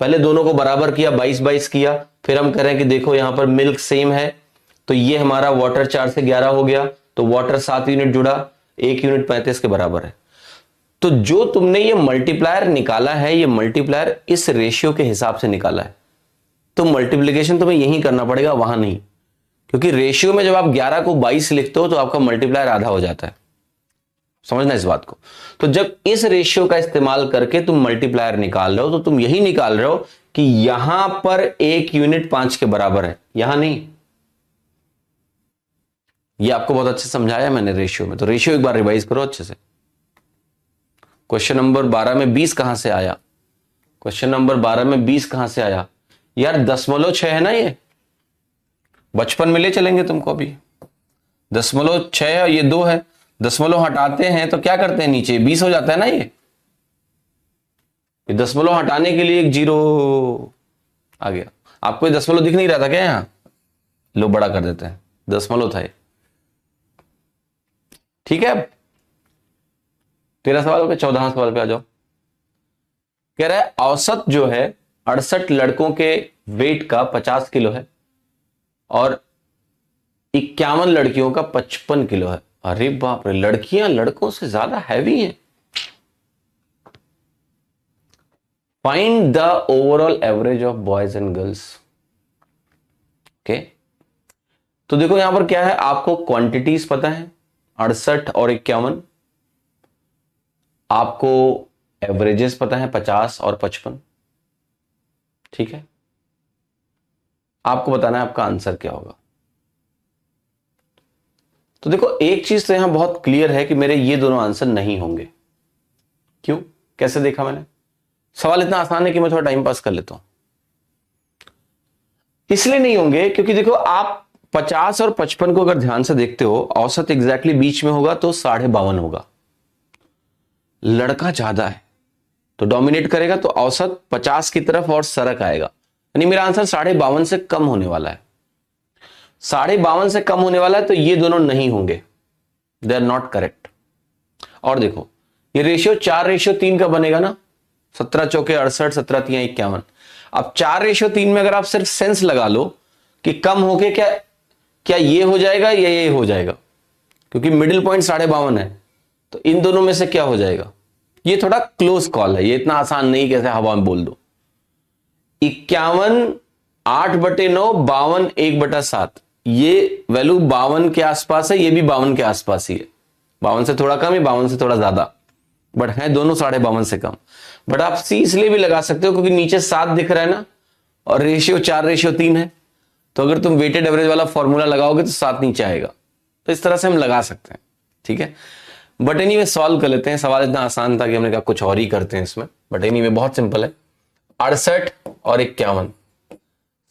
पहले दोनों को बराबर किया, 22-22 किया, फिर हम कह रहे हैं कि देखो यहां पर मिल्क सेम है, तो ये हमारा वाटर 4 से 11 हो गया, तो वाटर 7 यूनिट जुड़ा, 1 यूनिट 35 के बराबर है। तो जो तुमने ये मल्टीप्लायर निकाला है, ये मल्टीप्लायर इस रेशियो के हिसाब से निकाला है, तो मल्टीप्लिकेशन तुम्हें यही करना पड़ेगा, वहां नहीं, क्योंकि रेशियो में जब आप 11 को 22 लिखते हो तो आपका मल्टीप्लायर आधा हो जाता है। समझना इस बात को। तो जब इस रेशियो का इस्तेमाल करके तुम मल्टीप्लायर निकाल रहे हो तो तुम यही निकाल रहे हो कि यहां पर 1 यूनिट 5 के बराबर है, यहां नहीं। ये आपको बहुत अच्छे से समझाया मैंने रेशियो में, तो रेशियो एक बार रिवाइज करो अच्छे से। क्वेश्चन नंबर 12 में 20 कहां से आया? क्वेश्चन नंबर 12 में 20 कहां से आया यार? 0.6 है ना, ये बचपन में ले चलेंगे तुमको अभी। 0.6 और ये 2 है, दशमलव हटाते हैं तो क्या करते हैं, नीचे 20 हो जाता है ना। ये दशमलव हटाने के लिए एक 0 आ गया। आपको ये दशमलव दिख नहीं रहा था क्या? यहां लो बड़ा कर देते हैं, दशमलव था ये। ठीक है, 13 सवाल पे 14 सवाल पे आ जाओ। कह रहा है औसत जो है 68 लड़कों के वेट का 50 किलो है और 51 लड़कियों का 55 किलो है। अरे बाप रे, लड़कियां लड़कों से ज्यादा हैवी हैं। Find the overall average of boys and girls. Okay, तो देखो यहां पर क्या है, आपको क्वांटिटीज पता है 68 और 51, आपको एवरेजेस पता है 50 और 55। ठीक है, आपको बताना है आपका आंसर क्या होगा। तो देखो एक चीज तो यहां बहुत क्लियर है कि मेरे ये दोनों आंसर नहीं होंगे। क्यों, कैसे देखा मैंने? सवाल इतना आसान है कि मैं थोड़ा टाइम पास कर लेता हूं। इसलिए नहीं होंगे क्योंकि देखो आप 50 और 55 को अगर ध्यान से देखते हो, औसत एग्जैक्टली बीच में होगा तो 52.5 होगा। लड़का ज्यादा है तो डोमिनेट करेगा, तो औसत 50 की तरफ और सरक आएगा, यानी मेरा आंसर 52.5 से कम होने वाला है। 52.5 से कम होने वाला है, तो ये दोनों नहीं होंगे, दे आर नॉट करेक्ट। और देखो ये रेशियो 4:3 का बनेगा ना, 17 चौके 68, 17 तिया 51। अब 4:3 में अगर आप सिर्फ सेंस लगा लो कि कम होके क्या ये हो जाएगा या ये हो जाएगा, क्योंकि मिडिल पॉइंट 52.5 है, तो इन दोनों में से क्या हो जाएगा। ये थोड़ा क्लोज कॉल है, ये इतना आसान नहीं कैसे हवा में बोल दो। 51 8/9, 52 1/7, ये वैल्यू 52 के आसपास है, ये भी 52 के आसपास ही है। 52 से थोड़ा कम है, 52 से थोड़ा ज्यादा, बट है दोनों 52.5 से कम। बट आप सी इसलिए भी लगा सकते हो क्योंकि नीचे 7 दिख रहा है ना, और रेशियो 4:3 है, तो अगर तुम वेटेड एवरेज वाला फॉर्मूला लगाओगे तो 7 नीचे आएगा। तो इस तरह से हम लगा सकते हैं। ठीक है, बट एनीवे सॉल्व कर लेते हैं। सवाल इतना आसान था कि हमने कहा कुछ और ही करते हैं इसमें, बट एनीवे बहुत सिंपल है। 68 और 51,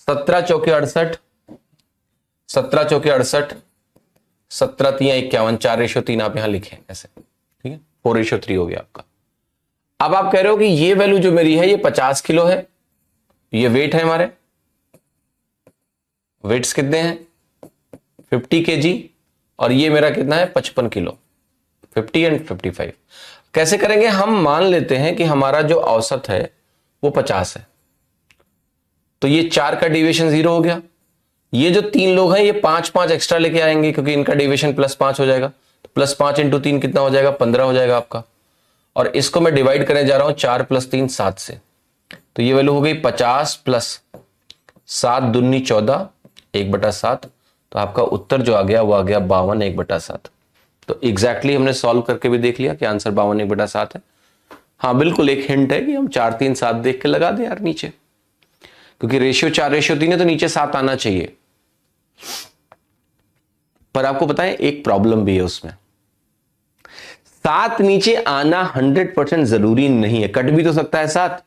17 चौके 68, 17 चौके 68, 17 तिया 51, 4:3 आप यहां लिखें ऐसे। ठीक है, 4:3 हो गया आपका। अब आप कह रहे हो कि ये वैल्यू जो मेरी है ये 50 किलो है, ये वेट है हमारे, वेट्स कितने हैं 50 kg, और ये मेरा कितना है 55 किलो, 50 एंड 55। कैसे करेंगे, हम मान लेते हैं कि हमारा जो औसत है वो 50 है, तो ये 4 का डिविएशन 0 हो गया। ये जो 3 लोग हैं ये 5 एक्स्ट्रा लेके आएंगे क्योंकि इनका डिविएशन +5 हो जाएगा, तो +5 × 3 कितना हो जाएगा, 15 हो जाएगा आपका। और इसको मैं डिवाइड करने जा रहा हूं 4 + 3 7 से, तो ये वैल्यू हो गई 50 + 7 दूनी 14 1/7, तो आपका उत्तर जो आ गया वो आ गया 52 1/7। तो एग्जैक्टली हमने सॉल्व करके भी देख लिया कि आंसर 52 1/7 है। हाँ बिल्कुल, एक हिंट है कि हम 4 3 7 देख के लगा दें यार नीचे, क्योंकि रेशियो 4:3 है तो नीचे 7 आना चाहिए। पर आपको पता है एक प्रॉब्लम भी है उसमें, 7 नीचे आना 100% जरूरी नहीं है, कट भी तो सकता है 7,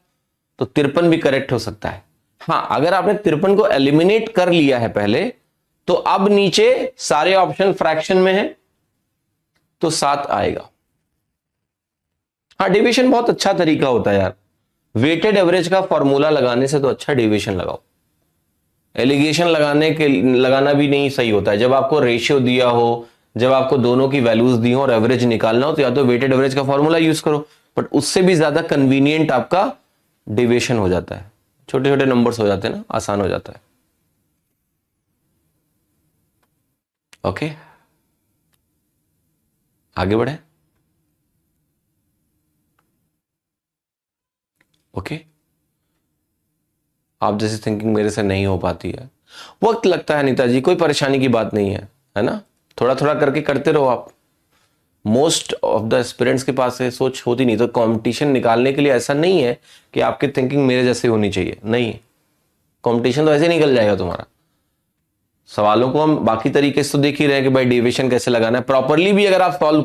तो 53 भी करेक्ट हो सकता है। हाँ, अगर आपने 53 को एलिमिनेट कर लिया है पहले, तो अब नीचे सारे ऑप्शन फ्रैक्शन में है तो 7 आएगा। हाँ, डिविजन बहुत अच्छा तरीका होता है यार, वेटेड एवरेज का फॉर्मूला लगाने से तो अच्छा डिविजन लगाओ। एलिगेशन लगाना भी नहीं सही होता है। जब आपको रेशियो दिया हो, जब आपको दोनों की वैल्यूज दी हो और एवरेज निकालना हो, तो या तो वेटेड एवरेज का फॉर्मूला यूज करो, बट उससे भी ज्यादा कन्वीनियंट आपका डिविएशन हो जाता है। छोटे छोटे नंबर्स हो जाते हैं ना, आसान हो जाता है। ओके, आगे बढ़े। ओके, आप जैसी थिंकिंग मेरे से नहीं हो पाती है, वक्त लगता है नीता जी, कोई परेशानी की बात नहीं है ना, थोड़ा थोड़ा करके करते रहो आप। मोस्ट ऑफ द एस्पिरेंट्स के पास ये सोच होती नहीं, तो कंपटीशन निकालने के लिए ऐसा नहीं है कि आपकी थिंकिंग मेरे जैसे होनी चाहिए, नहीं, कंपटीशन तो ऐसे निकल जाएगा तुम्हारा। सवालों को हम बाकी तरीके से तो देख ही रहे हैं कि भाई डेविएशन कैसे लगाना है। प्रॉपरली भी अगर आप सॉल्व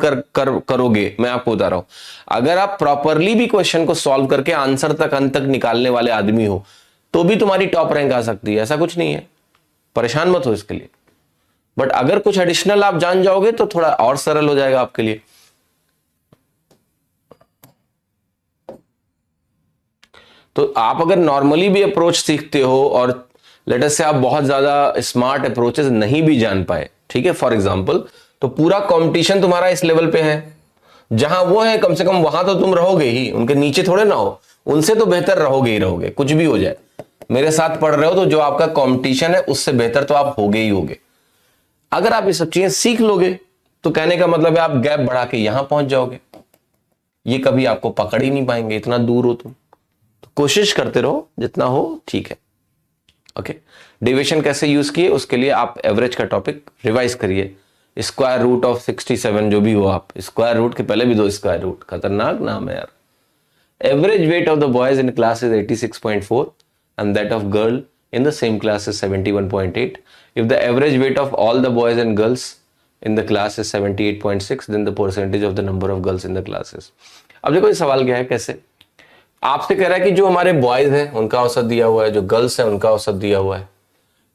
करोगे, मैं आपको बता रहा हूं, अगर आप प्रॉपरली भी क्वेश्चन को सॉल्व करके आंसर तक अंत तक निकालने वाले आदमी हो तो भी तुम्हारी टॉप रैंक आ सकती है, ऐसा कुछ नहीं है, परेशान मत हो इसके लिए। बट अगर कुछ एडिशनल आप जान जाओगे तो थोड़ा और सरल हो जाएगा आपके लिए। तो आप अगर नॉर्मली भी अप्रोच सीखते हो और लेटर से आप बहुत ज्यादा स्मार्ट अप्रोचेस नहीं भी जान पाए, ठीक है, फॉर एग्जांपल, तो पूरा कंपटीशन तुम्हारा इस लेवल पे है, जहां वो है कम से कम वहां तो तुम रहोगे ही, उनके नीचे थोड़े ना हो, उनसे तो बेहतर रहोगे ही रहोगे, कुछ भी हो जाए। मेरे साथ पढ़ रहे हो तो जो आपका कंपटीशन है उससे बेहतर तो आप होगे ही होगे। अगर आप ये सब चीजें सीख लोगे तो कहने का मतलब है आप गैप बढ़ा के यहां पहुंच जाओगे, ये कभी आपको पकड़ ही नहीं पाएंगे, इतना दूर हो तुम। तो कोशिश करते रहो, जितना हो ठीक है। ओके, डेविएशन कैसे यूज किए उसके लिए आप एवरेज का टॉपिक रिवाइज करिए। स्क्वायर रूट ऑफ 67 जो भी हो, आप स्क्वायर रूट के पहले भी दो स्क्वायर रूट, खतरनाक नाम है यार। Average weight of the boys in class is 86.4 and that of girl in the same class is 71.8. If the average weight of all the boys and girls in the class is 78.6, then the percentage of the number of girls in the class is. अब देखो ये सवाल क्या है, कैसे आपसे कह रहा है कि जो हमारे बॉयज हैं उनका औसत दिया हुआ है, जो गर्ल्स हैं उनका औसत दिया हुआ है।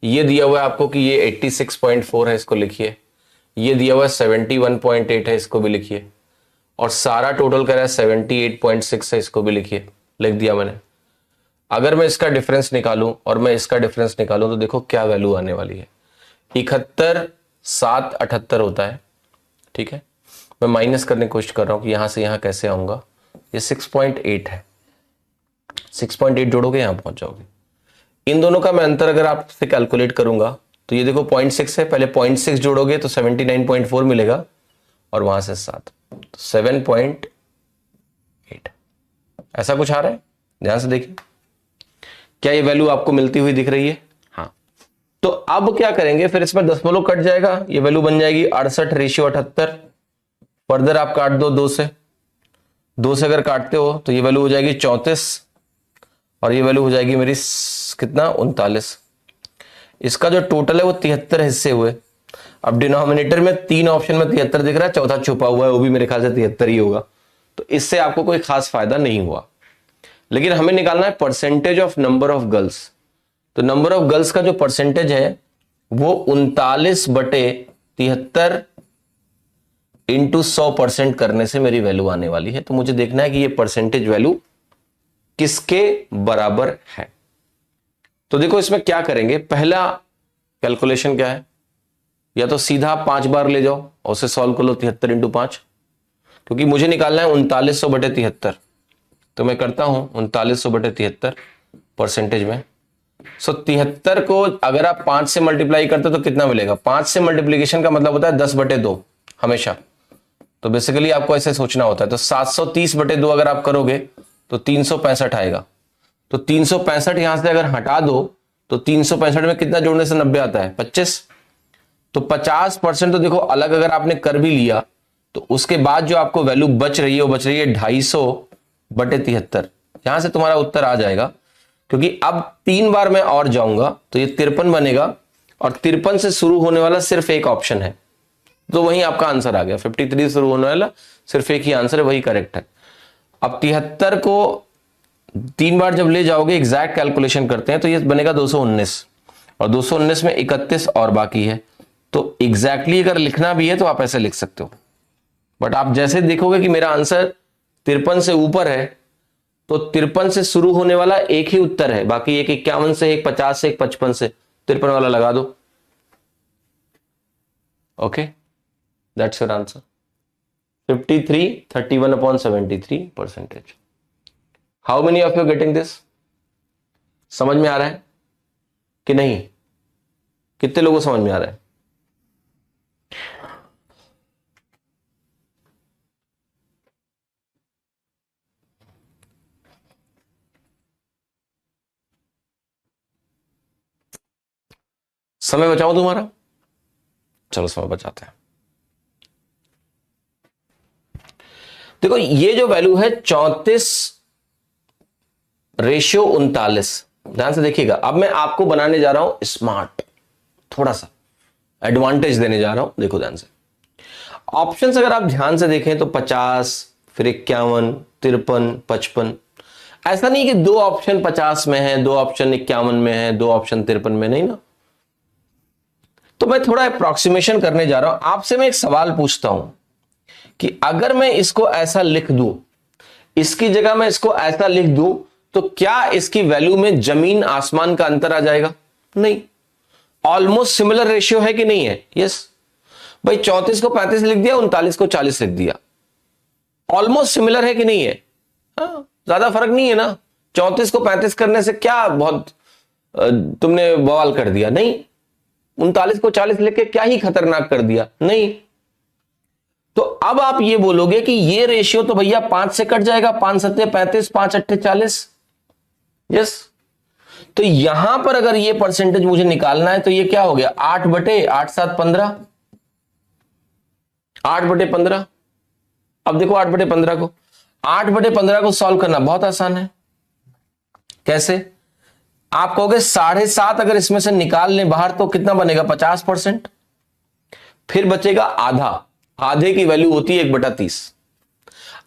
ये दिया हुआ है आपको कि ये 86.4 है, इसको लिखिए। ये दिया हुआ है 71.8 है, इसको भी लिखिए। और सारा टोटल कर रहा है 78.6 है, इसको भी लिखिए। लिख दिया मैंने। अगर मैं इसका डिफरेंस निकालूं और मैं इसका डिफरेंस निकालूं तो देखो क्या वैल्यू आने वाली है। 71 7 78 होता है, ठीक है। मैं माइनस करने की कोशिश कर रहा हूं कि यहां से यहां कैसे आऊंगा। ये 6.8 है, 6.8 जोड़ोगे यहां पहुंच जाओगे। इन दोनों का मैं अंतर अगर आपसे कैलकुलेट करूंगा तो ये देखो 0.6 है, पहले 0.6 जोड़ोगे तो 79.4 मिलेगा और वहां से 7 तो 7.8 ऐसा कुछ आ रहा है। ध्यान से देखिए, क्या ये वैल्यू आपको मिलती हुई दिख रही है? हाँ। तो अब क्या करेंगे, फिर इसमें दशमलव कट जाएगा, ये वैल्यू बन जाएगी 68:78। फर्दर आप काट दो 2 से, 2 से अगर काटते हो तो ये वैल्यू हो जाएगी 34 और ये वैल्यू हो जाएगी मेरी कितना 39। इसका जो टोटल है वो 73 हिस्से हुए। अब डिनोमिनेटर में 3 ऑप्शन में 73 दिख रहा है, चौथा छुपा हुआ है, वो भी मेरे ख्याल से 73 ही होगा। तो इससे आपको कोई खास फायदा नहीं हुआ। लेकिन हमें निकालना है percentage of number of girls. तो नंबर ऑफ गर्ल्स का जो परसेंटेज है वो 39/73 इंटू 100% करने से मेरी वैल्यू आने वाली है। तो मुझे देखना है कि ये परसेंटेज वैल्यू किसके बराबर है। तो देखो इसमें क्या करेंगे, पहला कैलकुलेशन क्या है, या तो सीधा 5 बार ले जाओ और उसे सॉल्व कर लो 73 इंटू 5, क्योंकि मुझे निकालना है 3900/73। तो मैं करता हूं 3900/73 परसेंटेज में। सो 73 को अगर आप 5 से मल्टीप्लाई करते तो कितना मिलेगा? 5 से मल्टीप्लीकेशन का मतलब होता है 10/2 हमेशा। तो बेसिकली आपको ऐसे सोचना होता है। तो 730/2 अगर आप करोगे तो 365 आएगा। तो 365 यहां से अगर हटा दो तो 365 में कितना जोड़ने से 90 आता है? 25। तो 50% तो देखो अलग अगर आपने कर भी लिया तो उसके बाद जो आपको वैल्यू बच रही है वो बच रही है 250/73। यहां से तुम्हारा उत्तर आ जाएगा, क्योंकि अब 3 बार मैं और जाऊंगा तो ये 53 बनेगा और 53 से शुरू होने वाला सिर्फ एक ऑप्शन है, तो वही आपका आंसर आ गया। 53 से शुरू होने वाला सिर्फ एक ही आंसर है, वही करेक्ट है। अब 73 को 3 बार जब ले जाओगे, एग्जैक्ट कैलकुलेशन करते हैं तो ये बनेगा 219 और 219 में 31 और बाकी है। तो एग्जैक्टली अगर लिखना भी है तो आप ऐसे लिख सकते हो, बट आप जैसे देखोगे कि मेरा आंसर 53 से ऊपर है तो 53 से शुरू होने वाला एक ही उत्तर है, बाकी एक 51 से, एक 50 से, एक 55 से, 53 वाला लगा दो। Okay, that's your answer. 53 31/73 percentage. How many of you getting this? समझ में आ रहा है कि नहीं? कितने लोगों को समझ में आ रहा है? समय बचाओ तुम्हारा, चलो समय बचाते हैं। देखो ये जो वैल्यू है 34:39, ध्यान से देखिएगा। अब मैं आपको बनाने जा रहा हूं स्मार्ट थोड़ा सा। एडवांटेज देने जा रहा हूं, देखो ध्यान से। ऑप्शंस अगर आप ध्यान से देखें तो 50, फिर 51, 53, 55। ऐसा नहीं कि दो ऑप्शन 50 में है, दो ऑप्शन 51 में है, दो ऑप्शन 53 में, नहीं ना। तो मैं थोड़ा अप्रोक्सीमेशन करने जा रहा हूं। आपसे मैं एक सवाल पूछता हूं कि अगर मैं इसको ऐसा लिख दूं, इसकी जगह मैं इसको ऐसा लिख दूं, तो क्या इसकी वैल्यू में जमीन आसमान का अंतर आ जाएगा? नहीं। ऑलमोस्ट सिमिलर रेशियो है कि नहीं है? यस। भाई 34 को 35 लिख दिया, 39 को 40 लिख दिया, ऑलमोस्ट सिमिलर है कि नहीं है? हाँ, ज्यादा फर्क नहीं है ना। 34 को 35 करने से क्या बहुत तुमने बवाल कर दिया? नहीं। 39 को 40 लिख के क्या ही खतरनाक कर दिया? नहीं। तो अब आप ये बोलोगे कि ये रेशियो तो भैया 5 से कट जाएगा, 5 सत्ते 35, 5 अट्ठे 40। यस। तो यहां पर अगर ये परसेंटेज मुझे निकालना है तो ये क्या हो गया? 8 बटे 8 7 15, 8 बटे 15। अब देखो 8 बटे 15 को, 8 बटे 15 को सॉल्व करना बहुत आसान है। कैसे? आप कहोगे 7.5 अगर इसमें से निकाल लें बाहर तो कितना बनेगा? 50%। फिर बचेगा आधा। आधे की वैल्यू होती है 1/30।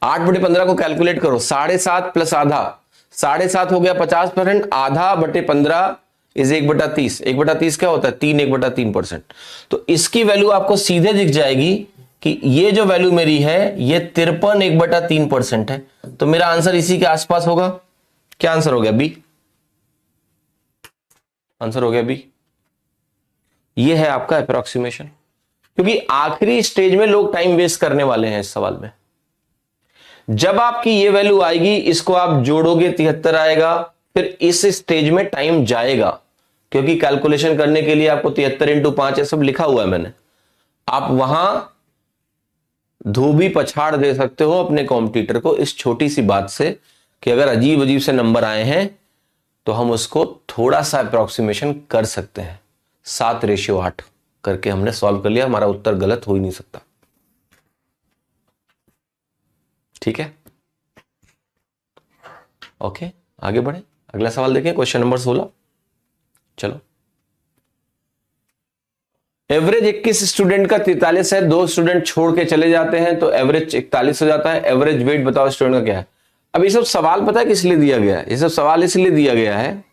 8 बटे 15 को कैलकुलेट करो, 7.5 प्लस आधा, 7.5 हो गया 50%। आधा बटे 15 इज 1/30। 1/30 क्या होता है? 3, 1/3%। तो इसकी वैल्यू आपको सीधे दिख जाएगी कि ये जो वैल्यू मेरी है ये 53 1/3% है। तो मेरा आंसर इसी के आसपास होगा। क्या आंसर हो गया? बी। आंसर हो गया बी। ये है आपका अप्रोक्सीमेशन। क्योंकि आखिरी स्टेज में लोग टाइम वेस्ट करने वाले हैं इस सवाल में। जब आपकी ये वैल्यू आएगी, इसको आप जोड़ोगे 73 आएगा, फिर इस स्टेज में टाइम जाएगा, क्योंकि कैलकुलेशन करने के लिए आपको 73 × 5 ये सब लिखा हुआ है मैंने। आप वहां धोबी पछाड़ दे सकते हो अपने कॉम्पिटिटर को इस छोटी सी बात से कि अगर अजीब अजीब से नंबर आए हैं तो हम उसको थोड़ा सा अप्रोक्सीमेशन कर सकते हैं। 7:8 करके हमने सॉल्व कर लिया, हमारा उत्तर गलत हो ही नहीं सकता। ठीक है, ओके, आगे बढ़े। अगला सवाल देखें, क्वेश्चन नंबर 16। चलो, एवरेज 21 स्टूडेंट का 43 है, 2 स्टूडेंट छोड़ के चले जाते हैं तो एवरेज 41 हो जाता है। एवरेज वेट बताओ स्टूडेंट का क्या है। अब ये सब सवाल पता है किस लिए दिया गया है? ये सब सवाल इसलिए दिया गया है,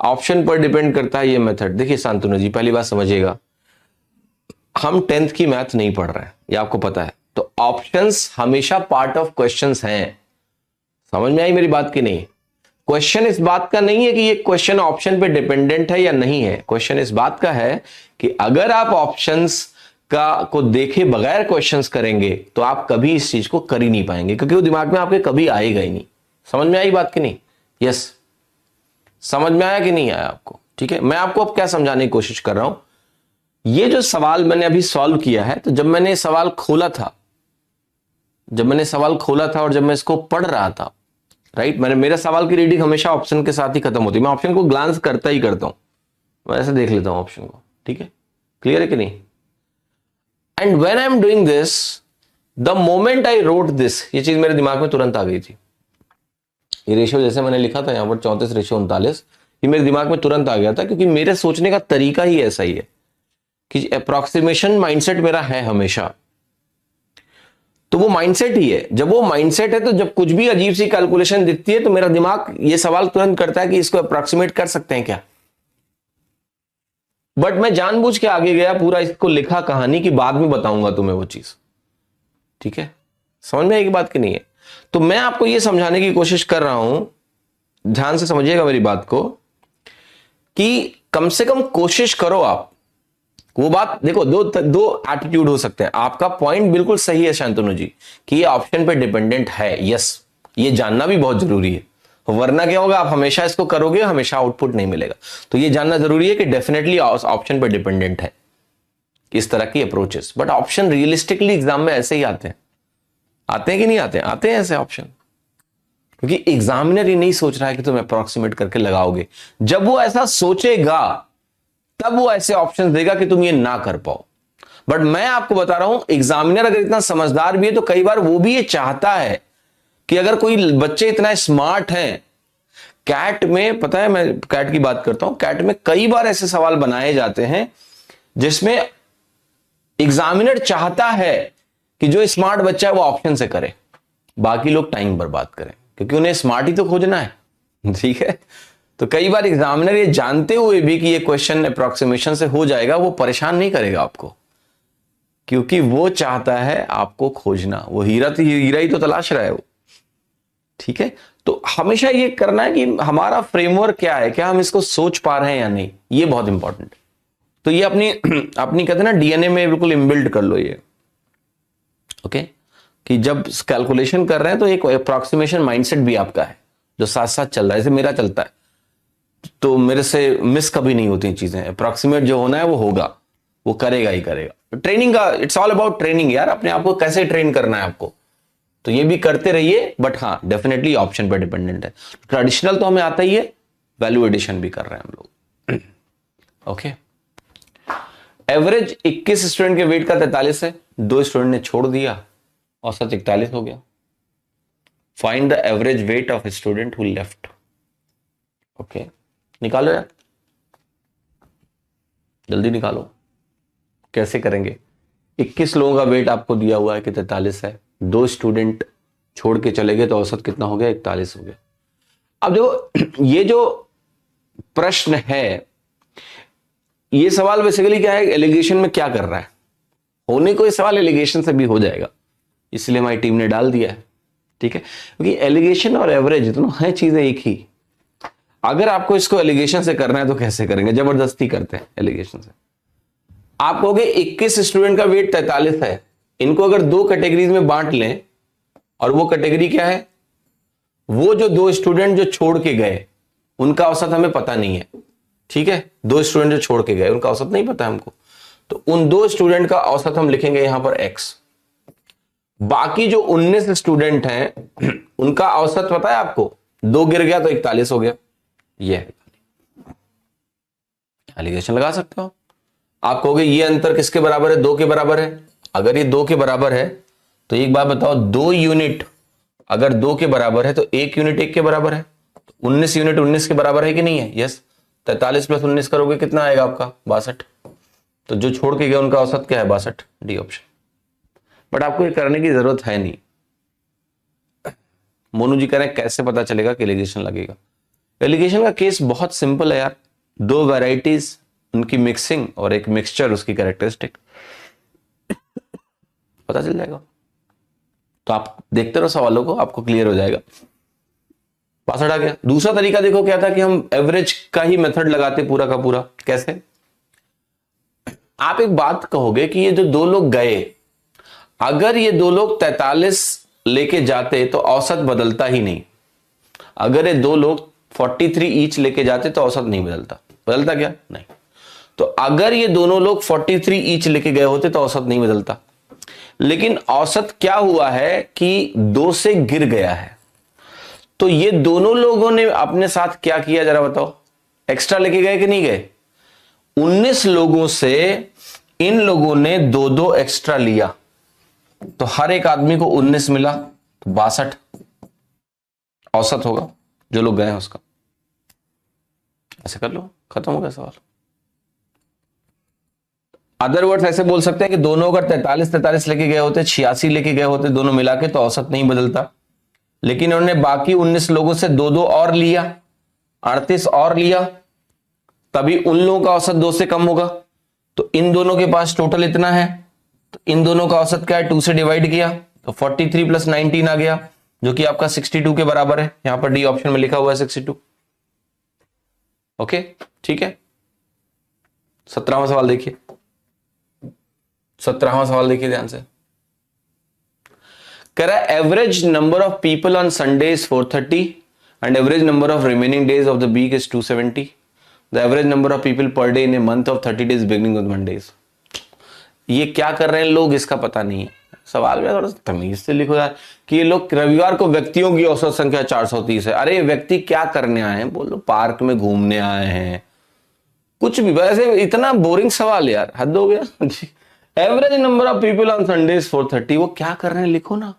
ऑप्शन पर डिपेंड करता है ये मेथड। देखिए शांतनु जी, पहली बात समझिएगा, हम 10th की मैथ नहीं पढ़ रहे हैं, ये आपको पता है। तो ऑप्शंस हमेशा पार्ट ऑफ क्वेश्चंस हैं। समझ में आई मेरी बात की नहीं? क्वेश्चन इस बात का नहीं है कि ये क्वेश्चन ऑप्शन पे डिपेंडेंट है या नहीं है। क्वेश्चन इस बात का है कि अगर आप ऑप्शंस को देखे बगैर क्वेश्चंस करेंगे तो आप कभी इस चीज को कर ही नहीं पाएंगे, क्योंकि वो दिमाग में आपके कभी आएगा ही नहीं। समझ में आई बात की नहीं? यस, समझ में आया कि नहीं आया आपको? ठीक है, मैं आपको अब क्या समझाने की कोशिश कर रहा हूं। ये जो सवाल मैंने अभी सॉल्व किया है, तो जब मैंने सवाल खोला था और जब मैं इसको पढ़ रहा था, राइट, मेरा सवाल की रीडिंग हमेशा ऑप्शन के साथ ही खत्म होती है। मैं ऑप्शन को ग्लांस करता ही करता हूं, मैं ऐसे देख लेता हूं ऑप्शन को। ठीक है, क्लियर है कि नहीं? And when I am doing this, the moment I wrote this, ये चीज मेरे दिमाग में तुरंत आ गई थी। ये रेशियो जैसे मैंने लिखा था यहां पर 34:39, ये मेरे दिमाग में तुरंत आ गया था, क्योंकि मेरे सोचने का तरीका ही ऐसा ही है कि अप्रोक्सीमेशन माइंडसेट मेरा है हमेशा। तो वो माइंडसेट ही है। जब वो माइंडसेट है तो जब कुछ भी अजीब सी कैलकुलेशन दिखती है तो मेरा दिमाग ये सवाल तुरंत करता है कि इसको अप्रोक्सीमेट कर सकते हैं क्या। बट मैं जानबूझ के आगे गया, पूरा इसको लिखा कहानी की, बाद में बताऊंगा तुम्हें वो चीज। ठीक है, समझ में आएगी बात की नहीं है? तो मैं आपको ये समझाने की कोशिश कर रहा हूं, ध्यान से समझिएगा मेरी बात को, कि कम से कम कोशिश करो आप। वो बात देखो, दो एटीट्यूड हो सकते हैं। आपका पॉइंट बिल्कुल सही है शांतनु जी कि ये ऑप्शन पे डिपेंडेंट है। यस, ये जानना भी बहुत जरूरी है, वरना क्या होगा, आप हमेशा इसको करोगे, हमेशा आउटपुट नहीं मिलेगा। तो ये जानना जरूरी है कि डेफिनेटली ऑप्शन पे डिपेंडेंट है इस तरह की approaches. But option realistically exam में ऐसे ही आते हैं कि नहीं आते हैं? आते हैं ऐसे ऑप्शन, क्योंकि एग्जामिनर ही नहीं सोच रहा है कि तुम अप्रोक्सीमेट करके लगाओगे। जब वो ऐसा सोचेगा तब वो ऐसे ऑप्शंस देगा कि तुम ये ना कर पाओ। बट मैं आपको बता रहा हूं, एग्जामिनर अगर इतना समझदार भी है तो कई बार वो भी ये चाहता है कि अगर कोई बच्चे इतना स्मार्ट हैं, कैट में, पता है मैं कैट की बात करता हूं, कैट में कई बार ऐसे सवाल बनाए जाते हैं जिसमें एग्जामिनर चाहता है कि जो स्मार्ट बच्चा है वो ऑप्शन से करे, बाकी लोग टाइम बर्बाद करें, क्योंकि उन्हें स्मार्ट ही तो खोजना है। ठीक है, तो कई बार एग्जामिनर ये जानते हुए भी कि ये क्वेश्चन अप्रोक्सीमेशन से हो जाएगा, वो परेशान नहीं करेगा आपको, क्योंकि वो चाहता है आपको खोजना, वो हीरा ही तो तलाश रहा है वो। ठीक है, तो हमेशा ये करना है कि हमारा फ्रेमवर्क क्या है, क्या हम इसको सोच पा रहे हैं या नहीं, ये बहुत इंपॉर्टेंट। तो ये अपनी अपनी कहते हैं ना डीएनए में बिल्कुल इनबिल्ड कर लो ये। ओके, कि जब कैलकुलेशन कर रहे हैं तो एक अप्रोक्सीमेशन माइंडसेट भी आपका है जो साथ साथ चल रहा है, जैसे मेरा चलता है, तो मेरे से मिस कभी नहीं होती चीजें, अप्रोक्सीमेट जो होना है वो होगा, वो करेगा ही करेगा। ट्रेनिंग का इट्स ऑल अबाउट ट्रेनिंग यार, अपने आप को कैसे ट्रेन करना है आपको, तो ये भी करते रहिए, बट हाँ डेफिनेटली ऑप्शन पर डिपेंडेंट है। ट्रेडिशनल तो हमें आता ही है, वैल्यू एडिशन भी कर रहे हैं हम लोग। ओके, एवरेज 21 स्टूडेंट के वेट का 43 है, 2 स्टूडेंट ने छोड़ दिया, औसत 41 हो गया। Find the average weight of student who left. Okay, निकालो यार, जल्दी निकालो। कैसे करेंगे? 21 लोगों का वेट आपको दिया हुआ है कि 43 है, 2 स्टूडेंट छोड़ के चले गए तो औसत कितना हो गया? 41 हो गया। अब देखो ये जो प्रश्न है, ये सवाल बेसिकली क्या है, एलिगेशन में क्या कर रहा है, होने को ये सवाल एलिगेशन से भी हो जाएगा, इसलिए हमारी टीम ने डाल दिया है। ठीक है, क्योंकि एलिगेशन और एवरेज दोनों है चीजें एक ही। अगर आपको इसको एलिगेशन से करना है तो कैसे करेंगे? जबरदस्ती करते हैं एलिगेशन से। आप कहोगे 21 स्टूडेंट का वेट 43 है, इनको अगर 2 कैटेगरीज में बांट लें, और वो कैटेगरी क्या है? वो जो 2 स्टूडेंट जो छोड़ के गए उनका औसत हमें पता नहीं है। ठीक है, 2 स्टूडेंट जो छोड़ के गए उनका औसत नहीं पता हमको, तो उन 2 स्टूडेंट का औसत हम लिखेंगे यहां पर x। बाकी जो 19 स्टूडेंट हैं उनका औसत पता है आपको, 2 गिर गया तो 41 हो गया। ये एलिगेशन लगा सकते हो आप कहोगे ये अंतर किसके बराबर है? 2 के बराबर है। अगर ये 2 के बराबर है तो एक बात बताओ, 2 यूनिट अगर 2 के बराबर है तो 1 यूनिट 1 के बराबर है, 19 यूनिट 19 के बराबर है कि नहीं है? यस। 43 + 19 करोगे कितना आएगा आपका? 62। तो जो छोड़ के गए उनका औसत क्या है? 62, डी ऑप्शन। बट आपको ये करने की जरूरत है नहीं। मोनू जी कह रहे हैं कैसे पता चलेगा कि एलिगेशन लगेगा? एलिगेशन का केस बहुत सिंपल है यार, 2 वैरायटीज उनकी मिक्सिंग और एक मिक्सचर उसकी कैरेक्टरिस्टिक, पता चल जाएगा। तो आप देखते रहो सवालों को, आपको क्लियर हो जाएगा। 62 आ गया। दूसरा तरीका देखो क्या था कि हम एवरेज का ही मेथड लगाते पूरा का पूरा। कैसे? आप एक बात कहोगे कि ये जो 2 लोग गए, अगर ये 2 लोग 43 लेके जाते तो औसत बदलता ही नहीं। अगर ये 2 लोग 43 ईच लेके जाते तो औसत नहीं बदलता। बदलता क्या? नहीं। तो अगर ये दोनों लोग 43 ईच लेके गए होते तो औसत नहीं बदलता। लेकिन औसत क्या हुआ है कि 2 से गिर गया है, तो ये दोनों लोगों ने अपने साथ क्या किया जरा बताओ? एक्स्ट्रा लेके गए कि नहीं गए? 19 लोगों से इन लोगों ने 2-2 एक्स्ट्रा लिया, तो हर एक आदमी को 19 मिला, तो 62 औसत होगा जो लोग गए हैं उसका। ऐसे कर लो, खत्म हो गया सवाल। अदर वर्ड्स ऐसे बोल सकते हैं कि दोनों अगर 43 लेके गए होते, 86 लेके गए होते दोनों मिला के, तो औसत नहीं बदलता। लेकिन उन्होंने बाकी 19 लोगों से 2-2 और लिया, 38 और लिया, तभी उन लोगों का औसत 2 से कम होगा। तो इन दोनों के पास टोटल इतना है, तो इन दोनों का औसत क्या है? 2 से डिवाइड किया तो 43 + 19 आ गया, जो कि आपका 62 के बराबर है। यहां पर डी ऑप्शन में लिखा हुआ है 62। ओके, ठीक है। 17वां सवाल देखिए, 17वां सवाल देखिए ध्यान से। कह रहा है average number of people on Sunday is 430 and average number of remaining days of the week is 270। The average number of people per day in a month of 30 days beginning with Mondays. ये क्या कर रहे हैं लोग, इसका पता नहीं है। सवाल में थोड़ा तमीज से लिखो यार कि ये लोग रविवार को व्यक्तियों की औसत संख्या 430 है। अरे व्यक्ति क्या करने आए हैं? बोलो पार्क में घूमने आए हैं, कुछ भी। वैसे इतना बोरिंग सवाल यार, हद हो गया। Average number of people on Sunday is 430। वो क्या कर रहे हैं लिखो ना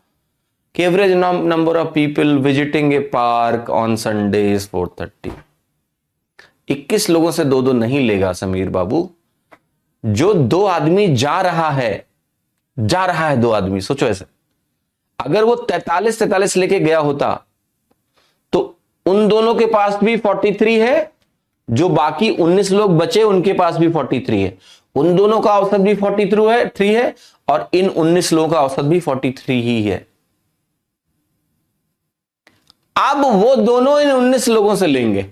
कि average number of people visiting A park on Sunday is 430। 21 लोगों से 2-2 नहीं लेगा समीर बाबू। जो दो आदमी जा रहा है दो आदमी, सोचो ऐसे, अगर वो 43 लेके गया होता तो उन दोनों के पास भी 43 है, जो बाकी 19 लोग बचे उनके पास भी 43 है, उन दोनों का औसत भी 43 है और इन 19 लोगों का औसत भी 43 ही है। अब वो दोनों इन 19 लोगों से लेंगे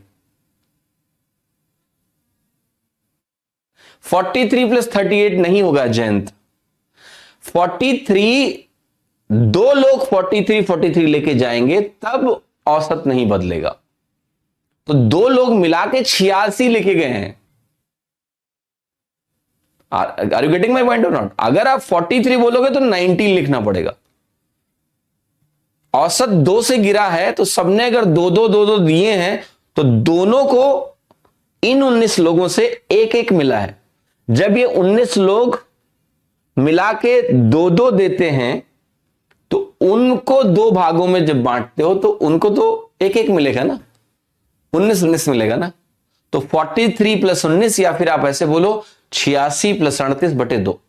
43 प्लस 38 नहीं होगा जयंत, 43 दो लोग 43 लेके जाएंगे तब औसत नहीं बदलेगा। तो दो लोग मिला के 86 लेके गए हैं। Are you getting my point or not? अगर आप 43 बोलोगे तो 19 लिखना पड़ेगा। औसत 2 से गिरा है तो सबने अगर दो दिए हैं तो दोनों को इन 19 लोगों से एक एक मिला है। जब ये 19 लोग मिला के दो देते हैं तो उनको दो भागों में जब बांटते हो तो उनको तो एक एक मिलेगा ना, 19 मिलेगा ना। तो 43 प्लस 19 या फिर आप ऐसे बोलो 86 प्लस 38/2।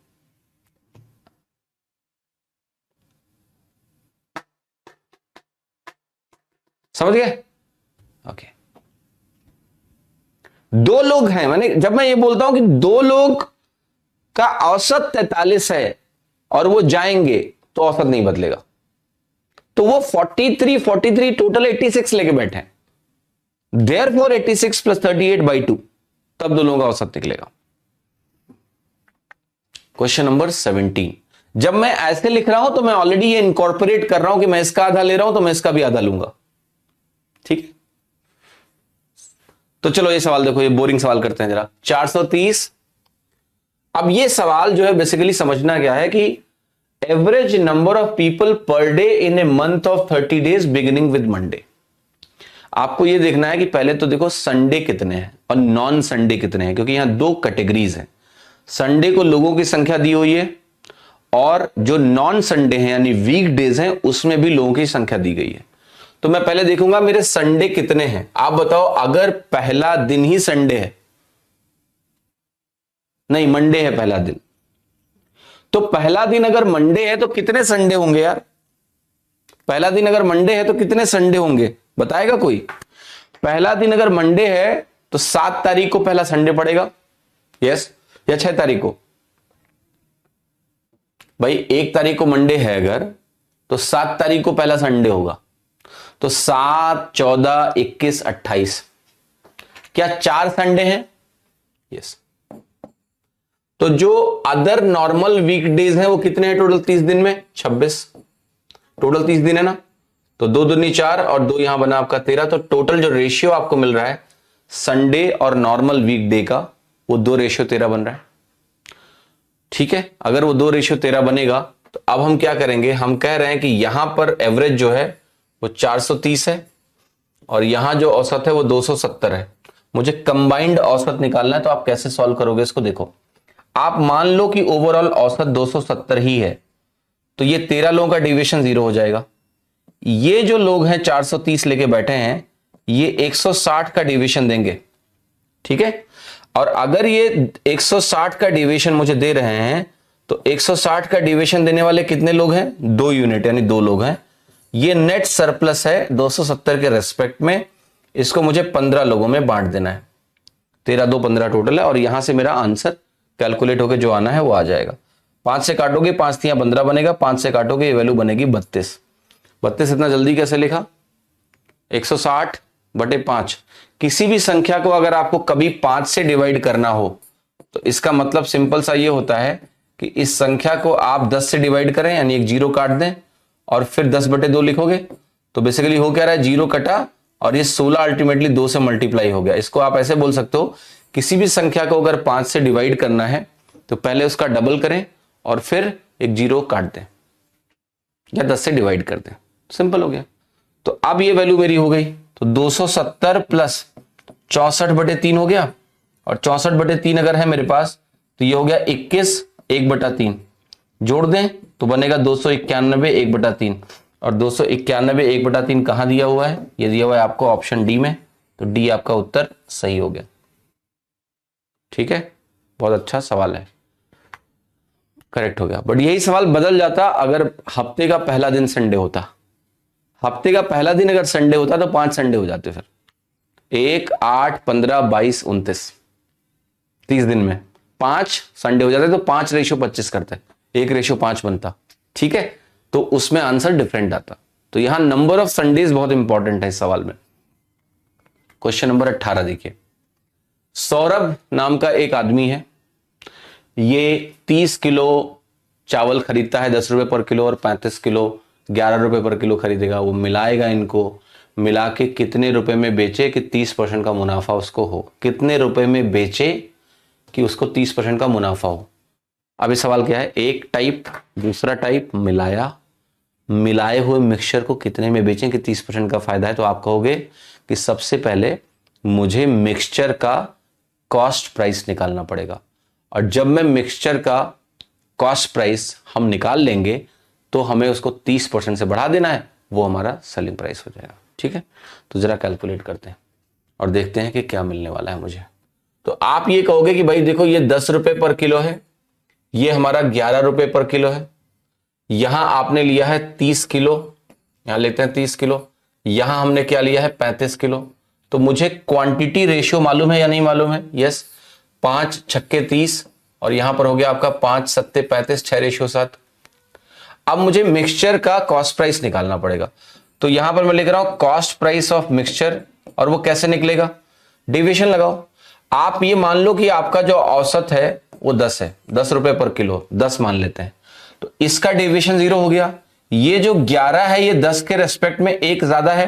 समझ गए? ओके। दो लोग हैं, मैंने जब मैं ये बोलता हूं कि दो लोग का औसत 43 है और वो जाएंगे तो औसत नहीं बदलेगा। तो वो 43 टोटल 86 लेके बैठे हैं, देयरफॉर 86 प्लस 38/2, तब दोनों का औसत निकलेगा। Question number 17। जब मैं ऐसे लिख रहा हूं तो मैं ऑलरेडी ये इनकॉर्पोरेट कर रहा हूं कि मैं इसका आधा ले रहा हूं तो मैं इसका भी आधा लूंगा। ठीक है, तो चलो ये सवाल देखो, ये बोरिंग सवाल करते हैं जरा। 430। अब ये सवाल जो है बेसिकली समझना क्या है कि average number of people per day in a month of 30 days beginning with Monday. आपको ये देखना है कि पहले तो देखो संडे कितने हैं और नॉन संडे कितने हैं, क्योंकि यहां दो कैटेगरीज हैं। संडे को लोगों की संख्या दी हुई है और जो नॉन संडे हैं यानी वीक डेज हैं उसमें भी लोगों की संख्या दी गई है। तो मैं पहले देखूंगा मेरे संडे कितने हैं। आप बताओ, अगर पहला दिन ही संडे है, नहीं मंडे है पहला दिन, तो पहला दिन अगर मंडे है तो कितने संडे होंगे यार? पहला दिन अगर मंडे है तो कितने संडे होंगे, बताएगा कोई? पहला दिन अगर मंडे है तो 7 तारीख को पहला संडे पड़ेगा, यस, या 6 तारीख को? भाई 1 तारीख को मंडे है अगर, तो 7 तारीख को पहला संडे होगा। तो 7, 14, 21, 28, क्या 4 संडे हैं? यस। तो जो अदर नॉर्मल वीकडेज हैं वो कितने हैं टोटल 30 दिन में? 26। टोटल 30 दिन है ना, तो 2 दूनी 4 और 2 यहां बना आपका 13। तो टोटल जो रेशियो आपको मिल रहा है संडे और नॉर्मल वीकडे का, वो 2:13 बन रहा है। ठीक है, अगर वो 2:13 बनेगा तो अब हम क्या करेंगे, हम कह रहे हैं कि यहां पर एवरेज जो है वो 430 है और यहां जो औसत है वो 270 है। मुझे कंबाइंड औसत निकालना है। तो आप कैसे सॉल्व करोगे इसको? देखो, आप मान लो कि ओवरऑल औसत 270 ही है, तो ये 13 लोगों का डिविएशन 0 हो जाएगा। ये जो लोग हैं 430 लेके बैठे हैं, ये 160 का डिविएशन देंगे। ठीक है, और अगर ये 160 का डिविएशन मुझे दे रहे हैं तो 160 का डिविएशन देने वाले कितने लोग हैं? 2 यूनिट, यानी 2 लोग हैं। ये नेट सरप्लस है 270 के रेस्पेक्ट में, इसको मुझे 15 लोगों में बांट देना है। 13, 2, 15 टोटल है और यहां से मेरा आंसर कैलकुलेट होकर जो आना है वो आ जाएगा। 5 से काटोगे 5 3 15 बनेगा, 5 से काटोगे ये वैल्यू बनेगी 32। 32 इतना जल्दी कैसे लिखा? 160/5। किसी भी संख्या को अगर आपको कभी 5 से डिवाइड करना हो तो इसका मतलब सिंपल सा ये होता है कि इस संख्या को आप 10 से डिवाइड करें, यानी एक 0 काट दें और फिर 10/2 लिखोगे। तो बेसिकली हो क्या रहा है, 0 कटा और ये 16 अल्टीमेटली 2 से मल्टीप्लाई हो गया। इसको आप ऐसे बोल सकते हो, किसी भी संख्या को अगर 5 से डिवाइड करना है तो पहले उसका डबल करें और फिर एक 0 काट दें या 10 से डिवाइड कर दें, सिंपल हो गया। तो अब ये वैल्यू मेरी हो गई, तो 270 प्लस 64/3 हो गया, और 64/3 अगर है मेरे पास तो ये हो गया 21 1/3। जोड़ दें तो बनेगा 291 1/3, और 291 1/3 कहां दिया हुआ है? ये दिया हुआ है आपको ऑप्शन डी में, तो डी आपका उत्तर सही हो गया। ठीक है, बहुत अच्छा सवाल है। करेक्ट हो गया। बट यही सवाल बदल जाता अगर हफ्ते का पहला दिन संडे होता। हफ्ते का पहला दिन अगर संडे होता तो 5 संडे हो जाते, फिर 1, 8, 15, 22, 29, 30 दिन में 5 संडे हो जाते, तो 5:25 करते, 1:5 बनता। ठीक है, तो उसमें आंसर डिफरेंट आता। तो यहां नंबर ऑफ संडेज बहुत इंपॉर्टेंट है इस सवाल में। क्वेश्चन नंबर 18 देखिए। सौरभ नाम का एक आदमी है, ये 30 किलो चावल खरीदता है 10 रुपए पर किलो, और 35 किलो 11 रुपए पर किलो खरीदेगा। वो मिलाएगा, इनको मिला के कितने रुपए में बेचे कि 30% का मुनाफा उसको हो। कितने रुपए में बेचे कि उसको 30% का मुनाफा हो। अब ये सवाल क्या है, एक टाइप, दूसरा टाइप, मिलाया, मिलाए हुए मिक्सचर को कितने में बेचें कि 30% का फायदा है। तो आप कहोगे कि सबसे पहले मुझे मिक्सचर का कॉस्ट प्राइस निकालना पड़ेगा, और जब मैं मिक्सचर का कॉस्ट प्राइस हम निकाल लेंगे तो हमें उसको 30% से बढ़ा देना है, वो हमारा सेलिंग प्राइस हो जाएगा। ठीक है, तो जरा कैलकुलेट करते हैं और देखते हैं कि क्या मिलने वाला है मुझे। तो आप ये कहोगे कि भाई देखो, ये 10 रुपए पर किलो है, ये हमारा 11 रुपए पर किलो है, यहां आपने लिया है 30 किलो, यहां लेते हैं 30 किलो, यहां हमने क्या लिया है 35 किलो। तो मुझे क्वांटिटी रेशियो मालूम है या नहीं मालूम है? यस, 5 छक्के 30, और यहां पर हो गया आपका 5 सत्ते 35, 6:7। अब मुझे मिक्सचर का कॉस्ट प्राइस निकालना पड़ेगा। तो यहां पर मैं लिख रहा हूं कॉस्ट प्राइस ऑफ मिक्सचर, और वो कैसे निकलेगा? डिविजन लगाओ। आप ये मान लो कि आपका जो औसत है वो 10 है, 10 रुपए पर किलो, 10 मान लेते हैं, तो इसका डिविजन 0 हो गया। ये जो 11 है ये 10 के रेस्पेक्ट में 1 ज्यादा है,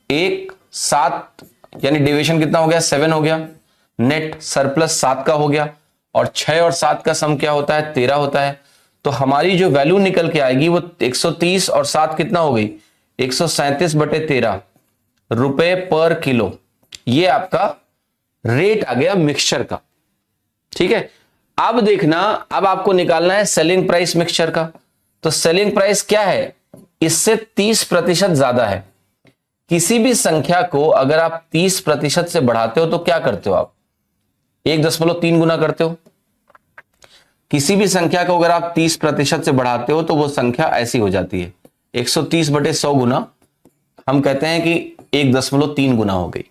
1 7, यानी डिविजन कितना हो गया? 7 हो गया। नेट सरप्लस 7 का हो गया, और 6 और 7 का सम क्या होता है? 13 होता है। तो हमारी जो वैल्यू निकल के आएगी वो 130 और 7 कितना हो गई? 137/13 रुपए पर किलो। ये आपका रेट आ गया मिक्सचर का। ठीक है, अब देखना, अब आपको निकालना है सेलिंग प्राइस मिक्सचर का। तो सेलिंग प्राइस क्या है? इससे 30% ज्यादा है। किसी भी संख्या को अगर आप 30% से बढ़ाते हो तो क्या करते हो आप? 1.3 गुना करते हो। किसी भी संख्या को अगर आप 30% से बढ़ाते हो तो वो संख्या ऐसी हो जाती है 130/100 गुना। हम कहते हैं कि 1.3 गुना हो गई।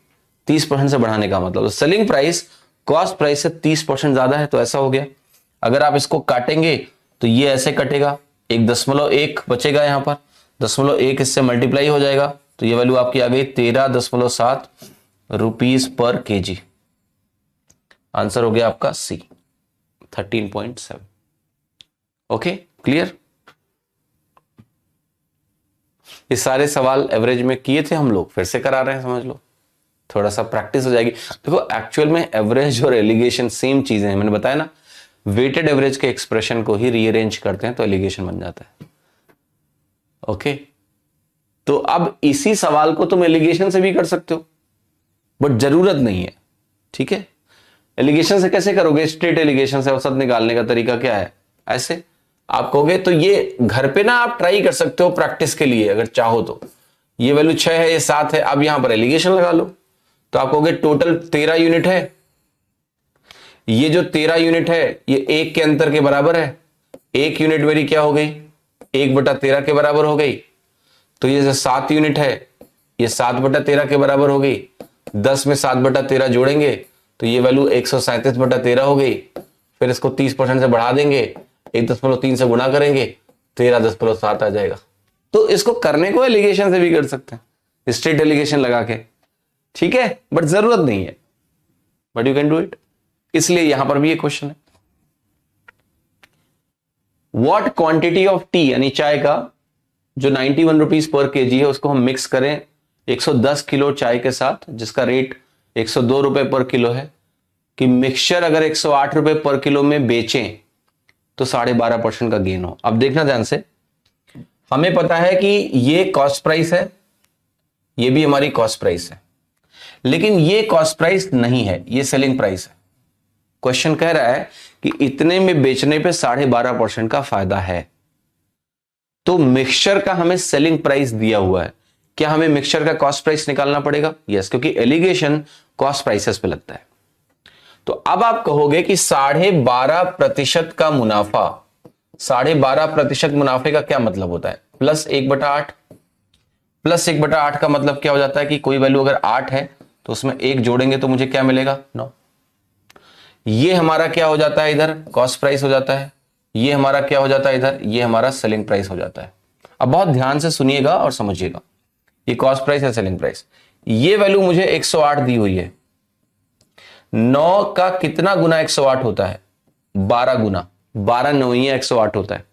30% से बढ़ाने का मतलब, सेलिंग प्राइस कॉस्ट प्राइस से 30% ज्यादा है, तो ऐसा हो गया। अगर आप इसको काटेंगे तो ये ऐसे कटेगा, 1.1 बचेगा, यहां पर 0.1 इससे मल्टीप्लाई हो जाएगा, तो ये वैल्यू आपकी आ गई 13.7 रुपीज पर केजी। आंसर हो गया आपका सी, 13.7। Okay, clear? ये सारे सवाल एवरेज में किए थे हम लोग, फिर से करा रहे हैं, समझ लो, थोड़ा सा प्रैक्टिस हो जाएगी। देखो एक्चुअल में एवरेज और एलिगेशन सेम चीजें हैं, मैंने बताया ना, वेटेड एवरेज के एक्सप्रेशन को ही रीअरेंज करते हैं तो एलिगेशन बन जाता है। ओके, तो अब इसी सवाल को तुम एलिगेशन से भी कर सकते हो, बट जरूरत नहीं है। ठीक है, एलिगेशन से कैसे करोगे? स्ट्रेट एलिगेशन से औसत निकालने का तरीका क्या है? ऐसे आप कहोगे, तो ये घर पे ना आप ट्राई कर सकते हो प्रैक्टिस के लिए, अगर चाहो तो। ये वैल्यू 6 है, ये 7 है, अब यहां पर एलिगेशन लगा लो, तो आप कहोगे टोटल 13 यूनिट है। ये जो 13 यूनिट है ये 1 के अंतर के बराबर है। 1 यूनिट मेरी क्या हो गई? 1/13 के बराबर हो गई। तो ये जो 7 यूनिट है ये 7/13 के बराबर हो गई। 10 में 7/13 जोड़ेंगे तो ये वैल्यू 137/13 हो गई। फिर इसको 30% से बढ़ा देंगे, 1.3 से गुणा करेंगे, 13.7 आ जाएगा। तो इसको करने को एलिगेशन से भी कर सकते हैं, स्ट्रेट एलिगेशन लगा के। ठीक है, बट जरूरत नहीं है, but you can do it. इसलिए यहां पर भी ये क्वेश्चन है, व्हाट क्वांटिटी ऑफ टी, यानी चाय का जो 91 रुपीज पर केजी है, उसको हम मिक्स करें 110 किलो चाय के साथ, जिसका रेट 102 रुपए पर किलो है, कि मिक्सचर अगर 108 रुपए पर किलो में बेचें तो 12.5% का गेन हो। अब देखना ध्यान से, हमें पता है कि ये कॉस्ट प्राइस है, ये भी हमारी कॉस्ट प्राइस है, लेकिन ये कॉस्ट प्राइस नहीं है, ये सेलिंग प्राइस है। क्वेश्चन कह रहा है कि इतने में बेचने पे 12.5% का फायदा है। तो मिक्सचर का हमें सेलिंग प्राइस दिया हुआ है, क्या हमें मिक्सचर का कॉस्ट प्राइस निकालना पड़ेगा? यस, क्योंकि एलिगेशन कॉस्ट प्राइसेस पे लगता है। तो अब आप कहोगे कि 12.5% का मुनाफा 12.5% मुनाफे का क्या मतलब होता है? +1/8। +1/8 का मतलब क्या हो जाता है कि कोई वैल्यू अगर 8 है तो उसमें 1 जोड़ेंगे तो मुझे क्या मिलेगा? 9। ये हमारा क्या हो जाता है इधर? कॉस्ट प्राइस हो जाता है। ये हमारा क्या हो जाता है इधर? ये हमारा सेलिंग प्राइस हो जाता है। अब बहुत ध्यान से सुनिएगा और समझिएगा, ये कॉस्ट प्राइस है, सेलिंग प्राइस। ये वैल्यू मुझे 108 दी हुई है। 9 का कितना गुना 108 होता है? 12 गुना। 12 9 108 होता है।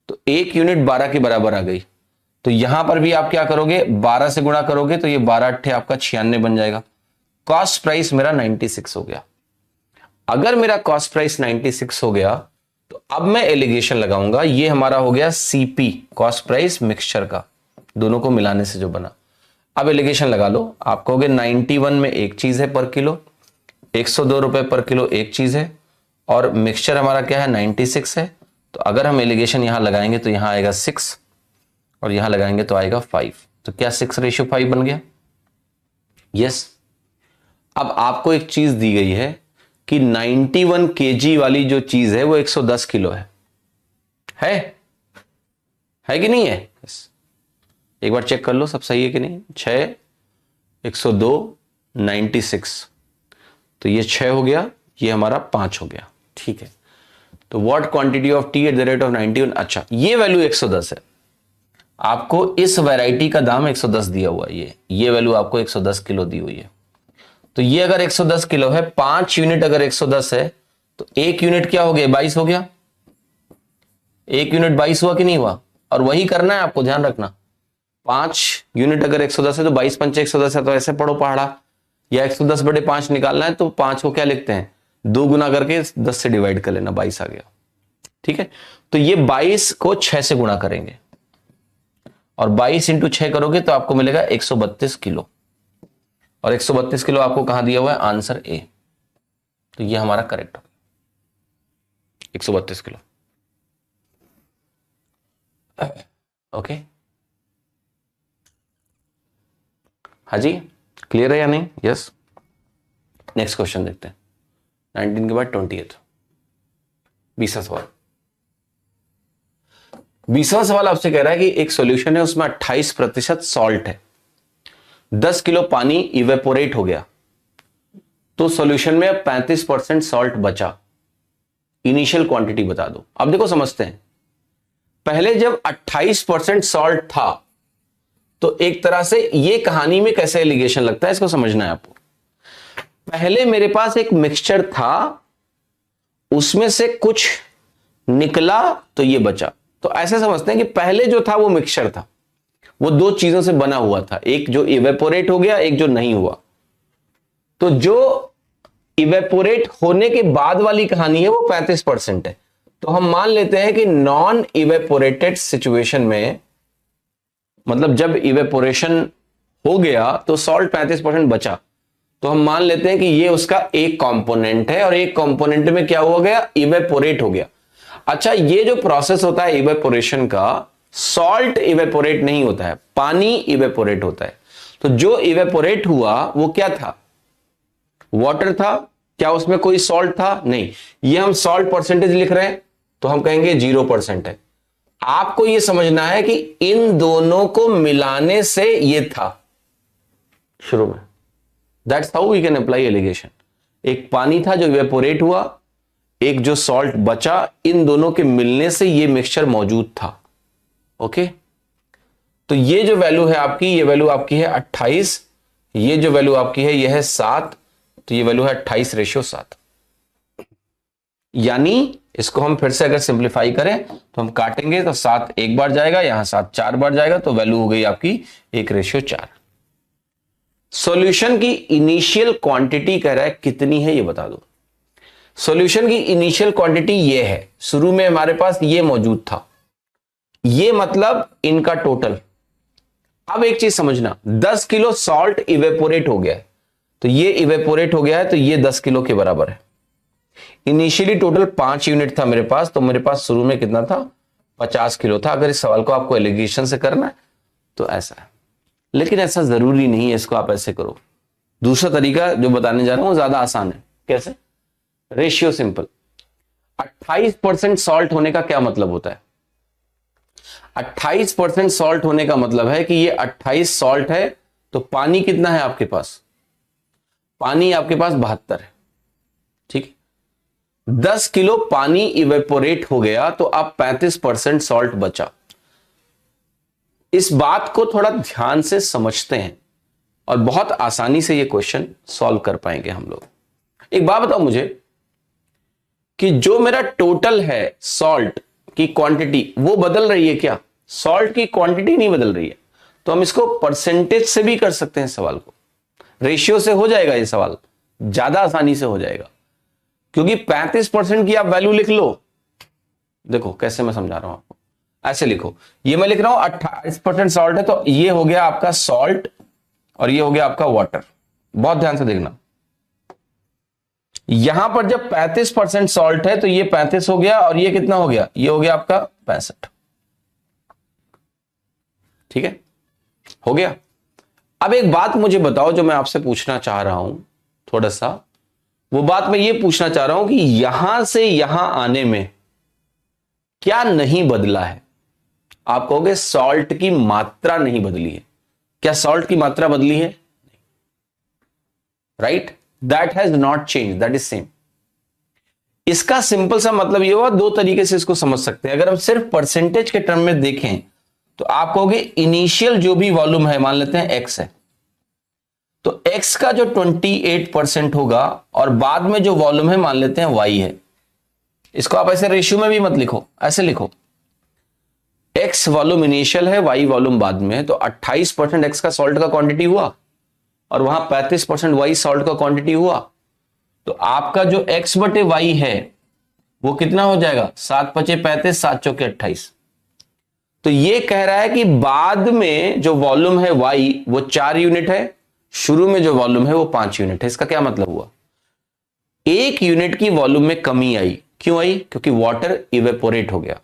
तो 1 यूनिट 12 के बराबर आ गई। तो यहां पर भी आप क्या करोगे? 12 से गुणा करोगे तो ये 12 अट्ठे आपका 96 बन जाएगा। कॉस्ट प्राइस मेरा 96 हो गया। अगर मेरा कॉस्ट प्राइस 96 हो गया तो अब मैं एलिगेशन लगाऊंगा। ये हमारा हो गया सीपी, कॉस्ट प्राइस मिक्सचर का, दोनों को मिलाने से जो बना। अब एलिगेशन लगा लो। आप कहोगे 91 में एक चीज है पर किलो, 102 रुपए पर किलो एक चीज है, और मिक्सचर हमारा क्या है? 96 है। तो अगर हम एलिगेशन यहां लगाएंगे तो यहां आएगा 6 और यहां लगाएंगे तो आएगा 5। तो क्या 6:5 बन गया? यस। अब आपको एक चीज दी गई है कि 91 केजी वाली जो चीज है वो 110 किलो है कि नहीं है? yes. एक बार चेक कर लो सब सही है कि नहीं। 6 102 96, तो ये 6 हो गया, ये हमारा 5 हो गया। ठीक है, तो what quantity of T at the rate of 91? अच्छा, ये वैल्यू 110 है। आपको इस वैरायटी का दाम 110 दिया हुआ है। ये वैल्यू आपको 110 किलो दी हुई है। तो ये अगर 110 किलो है, 5 यूनिट अगर 110 है तो 1 यूनिट क्या हो गया? 22 हो गया। 1 यूनिट 22 हुआ कि नहीं हुआ? और वही करना है आपको, ध्यान रखना। 5 यूनिट अगर 110 है तो 22 पंचे 110 है, तो ऐसे पढ़ो पहाड़ा। या 110/5 निकालना है तो 5 को क्या लिखते हैं? 2 गुना करके 10 से डिवाइड कर लेना, 22 आ गया। ठीक है, तो ये 22 को 6 से गुणा करेंगे और 22 × 6 करोगे तो आपको मिलेगा 132 किलो। और 132 किलो आपको कहां दिया हुआ है? Answer A. तो ये हमारा करेक्ट हो गया, 132 किलो। ओके, हाँ जी, क्लियर है या नहीं? यस। नेक्स्ट क्वेश्चन देखते हैं। 19 के बाद 28, 20वां सवाल। 20वां सवाल आपसे कह रहा है कि एक सॉल्यूशन है, उसमें 28% सॉल्ट है, 10 किलो पानी इवेपोरेट हो गया, तो सॉल्यूशन में 35% सॉल्ट बचा। इनिशियल क्वांटिटी बता दो। अब देखो, समझते हैं। पहले जब 28% सॉल्ट था तो एक तरह से ये कहानी में कैसे एलिगेशन लगता है, इसको समझना है आपको। पहले मेरे पास एक मिक्सचर था, उसमें से कुछ निकला तो ये बचा। तो ऐसे समझते हैं कि पहले जो था वो मिक्सचर था, वो 2 चीजों से बना हुआ था, एक जो इवेपोरेट हो गया, एक जो नहीं हुआ। तो जो इवेपोरेट होने के बाद वाली कहानी है वो 35% है। तो हम मान लेते हैं कि नॉन इवेपोरेटेड सिचुएशन में, मतलब जब इवेपोरेशन हो गया तो सॉल्ट 35% बचा, तो हम मान लेते हैं कि ये उसका एक कंपोनेंट है, और एक कंपोनेंट में क्या हो गया? इवेपोरेट हो गया। अच्छा, ये जो प्रोसेस होता है इवेपोरेशन का, सॉल्ट इवेपोरेट नहीं होता है, पानी इवेपोरेट होता है। तो जो इवेपोरेट हुआ वो क्या था? वाटर था। क्या उसमें कोई सॉल्ट था? नहीं। ये हम सॉल्ट परसेंटेज लिख रहे हैं तो हम कहेंगे 0% है। आपको यह समझना है कि इन दोनों को मिलाने से ये था शुरू में। That's how we can apply alligation. एक पानी था जो इवेपोरेट हुआ, एक जो सॉल्ट बचा, इन दोनों के मिलने से ये मिक्सचर मौजूद था। ओके, तो ये जो वैल्यू है आपकी, ये वैल्यू आपकी है 28, ये जो वैल्यू आपकी है ये है 7, तो ये वैल्यू है 28:7। यानी इसको हम फिर से अगर सिंप्लीफाई करें तो हम काटेंगे तो 7 एक बार जाएगा, यहां 7 4 बार जाएगा, तो वैल्यू हो गई आपकी 1:4। सॉल्यूशन की इनिशियल क्वांटिटी कह रहा है कितनी है, ये बता दो। सॉल्यूशन की इनिशियल क्वांटिटी ये है, शुरू में हमारे पास ये मौजूद था, ये मतलब इनका टोटल। अब एक चीज समझना, 10 किलो सॉल्ट इवेपोरेट हो गया है, तो ये इवेपोरेट हो गया है, तो ये 10 किलो के बराबर है। इनिशियली टोटल 5 यूनिट था मेरे पास, तो मेरे पास शुरू में कितना था? 50 किलो था। अगर इस सवाल को आपको एलिगेशन से करना है तो ऐसा है, लेकिन ऐसा जरूरी नहीं है, इसको आप ऐसे करो। दूसरा तरीका जो बताने जा रहा हूं ज्यादा आसान है। कैसे? Ratio simple. 28% सॉल्ट होने का क्या मतलब होता है? 28% सॉल्ट होने का मतलब है कि ये 28 सॉल्ट है, तो पानी कितना है आपके पास? पानी आपके पास 72 है, ठीक है। 10 किलो पानी इवेपोरेट हो गया तो अब 35% सॉल्ट बचा। इस बात को थोड़ा ध्यान से समझते हैं और बहुत आसानी से ये क्वेश्चन सॉल्व कर पाएंगे हम लोग। एक बात बताओ मुझे कि जो मेरा टोटल है सॉल्ट की क्वांटिटी वो बदल रही है क्या? सॉल्ट की क्वांटिटी नहीं बदल रही है, तो हम इसको परसेंटेज से भी कर सकते हैं। सवाल को रेशियो से हो जाएगा, ये सवाल ज्यादा आसानी से हो जाएगा, क्योंकि 35% की आप वैल्यू लिख लो। देखो कैसे मैं समझा रहा हूं आपको, ऐसे लिखो, ये मैं लिख रहा हूं 28% सॉल्ट है, तो ये हो गया आपका सॉल्ट और ये हो गया आपका वाटर। बहुत ध्यान से देखना, यहां पर जब 35% सॉल्ट है तो ये 35 हो गया और ये कितना हो गया? ये हो गया आपका 65। ठीक है, हो गया। अब एक बात मुझे बताओ जो मैं आपसे पूछना चाह रहा हूं थोड़ा सा, वो बात मैं ये पूछना चाह रहा हूं कि यहां से यहां आने में क्या नहीं बदला है? आप कहोगे सॉल्ट की मात्रा नहीं बदली है। क्या सॉल्ट की मात्रा बदली है? Right, that has not change, that is same. इसका सिंपल सा मतलब ये हुआ, दो तरीके से इसको समझ सकते हैं। अगर हम सिर्फ परसेंटेज के टर्म में देखें तो आप कहोगे इनिशियल जो भी वॉल्यूम है, मान लेते हैं एक्स है, तो एक्स का जो 28% होगा और बाद में जो वॉल्यूम है मान लेते हैं वाई है। इसको आप ऐसे रेशियो में भी मत लिखो, ऐसे लिखो, एक्स वॉल्यूम इनिशियल है, वाई वॉल्यूम बाद में है, तो 28% एक्स का सॉल्ट का क्वांटिटी हुआ और वहां 35% वाई सॉल्ट का क्वांटिटी हुआ, तो आपका जो एक्स बटे वाई है वो कितना हो जाएगा? 7 पचे 35, 7 चौके 28। तो ये कह रहा है कि बाद में जो वॉल्यूम है वाई वो 4 यूनिट है, शुरू में जो वॉल्यूम है वो 5 यूनिट है। इसका क्या मतलब हुआ? 1 यूनिट की वॉल्यूम में कमी आई। क्यों आई? क्योंकि वाटर इवेपोरेट हो गया,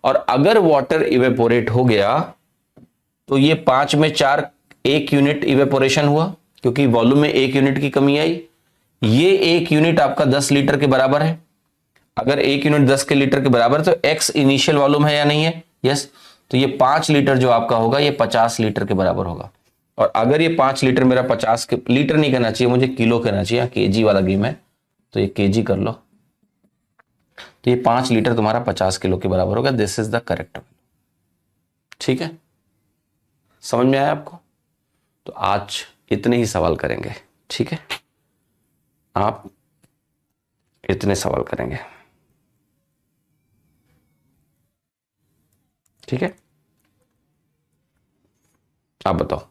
और अगर वाटर इवेपोरेट हो गया तो ये 5 में 4 1 यूनिट इवेपोरेशन हुआ, क्योंकि वॉल्यूम में 1 यूनिट की कमी आई। ये 1 यूनिट आपका 10 लीटर के बराबर है। अगर 1 यूनिट 10 के लीटर के बराबर तो एक्स इनिशियल वॉल्यूम है या नहीं है? यस। तो ये 5 लीटर जो आपका होगा ये 50 लीटर के बराबर होगा। और अगर ये 5 लीटर मेरा 50 के लीटर नहीं कहना चाहिए, मुझे किलो कहना चाहिए, केजी वाला गेम है तो ये केजी कर लो, तो ये 5 लीटर तुम्हारा 50 किलो के बराबर होगा। This is the correct. ठीक है, समझ में आया आपको? तो आज इतने ही सवाल करेंगे, ठीक है? आप इतने सवाल करेंगे, ठीक है? आप बताओ,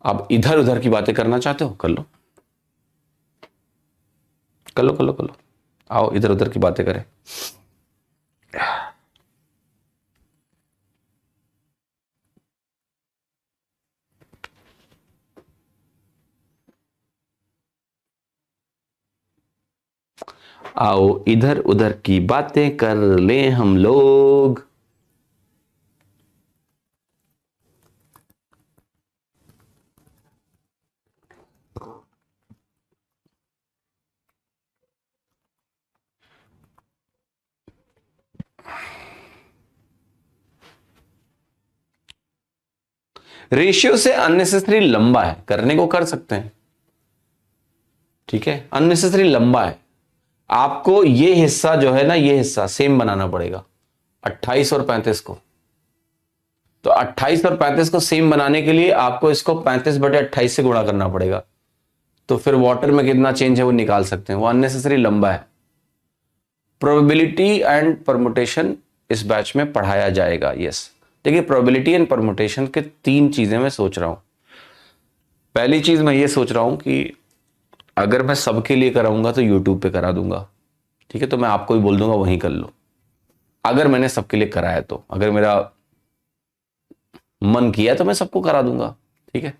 आप इधर उधर की बातें करना चाहते हो? कर लो, कर लो, कर लो, कर लो। आओ इधर उधर की बातें करें। आओ इधर उधर की बातें कर लें हम लोग। रेशियो से अननेसेसरी लंबा है, करने को कर सकते हैं, ठीक है? अननेसेसरी लंबा है, आपको ये हिस्सा जो है ना, ये हिस्सा सेम बनाना पड़ेगा 28 और 35 को। तो 28 और 35 को सेम बनाने के लिए आपको इसको 35 बटे 28 से गुणा करना पड़ेगा, तो फिर वाटर में कितना चेंज है वो निकाल सकते हैं। वो अननेसेसरी लंबा है। प्रोबेबिलिटी एंड परमुटेशन इस बैच में पढ़ाया जाएगा। यस, देखिए प्रोबेबिलिटी एंड परमुटेशन के 3 चीजें मैं सोच रहा हूं। पहली चीज मैं ये सोच रहा हूं कि अगर मैं सबके लिए कराऊंगा तो यूट्यूब पे करा दूंगा, ठीक है? तो मैं आपको भी बोल दूंगा वहीं कर लो, अगर मैंने सबके लिए कराया तो। अगर मेरा मन किया तो मैं सबको करा दूंगा, ठीक है?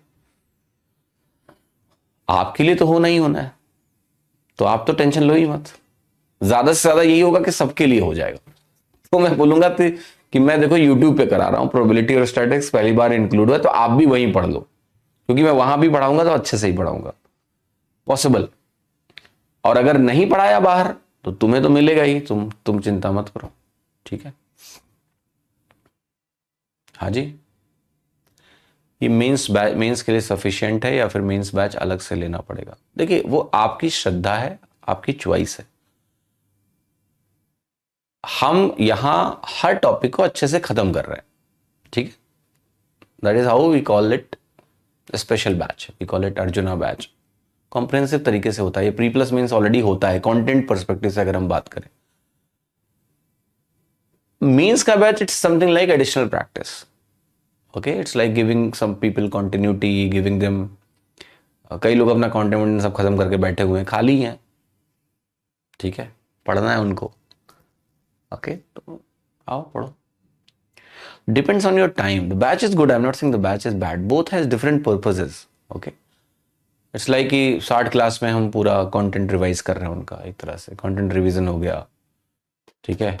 आपके लिए तो होना ही होना है, तो आप तो टेंशन लो ही मत। ज्यादा से ज्यादा यही होगा कि सबके लिए हो जाएगा, तो मैं बोलूंगा कि मैं देखो यूट्यूब पे करा रहा हूं, प्रोबेबिलिटी और स्टैटिस्टिक्स पहली बार इंक्लूड हुआ, तो आप भी वहीं पढ़ लो, क्योंकि मैं वहां भी पढ़ाऊंगा तो अच्छे से ही पढ़ाऊंगा, पॉसिबल। और अगर नहीं पढ़ाया बाहर तो तुम्हें तो मिलेगा ही, तुम चिंता मत करो, ठीक है। हाँ जी, ये मेंस के लिए सफिशिएंट है या फिर मेंस बैच अलग से लेना पड़ेगा? देखिए वो आपकी श्रद्धा है, आपकी चॉइस है। हम यहां हर टॉपिक को अच्छे से खत्म कर रहे हैं, ठीक है। That is how we call it special batch, we call it Arjuna batch. Comprehensive तरीके से होता है ये। प्री प्लस मेंस ऑलरेडी होता है कंटेंट पर्सपेक्टिव से अगर हम बात करें। मेंस का batch it's something like additional practice, okay. It's like giving some people continuity, giving them. कई लोग अपना कंटेंट सब खत्म करके बैठे हुए हैं, खाली हैं, ठीक है, पढ़ना है उनको, ओके। तो आओ पढ़ो, depends on your time. The batch is good, I am not saying the batch is bad, both has different purposes, okay. It's like कि 60 क्लास में हम पूरा कंटेंट रिवाइज कर रहे हैं उनका, एक तरह से कंटेंट रिवीजन हो गया, ठीक है।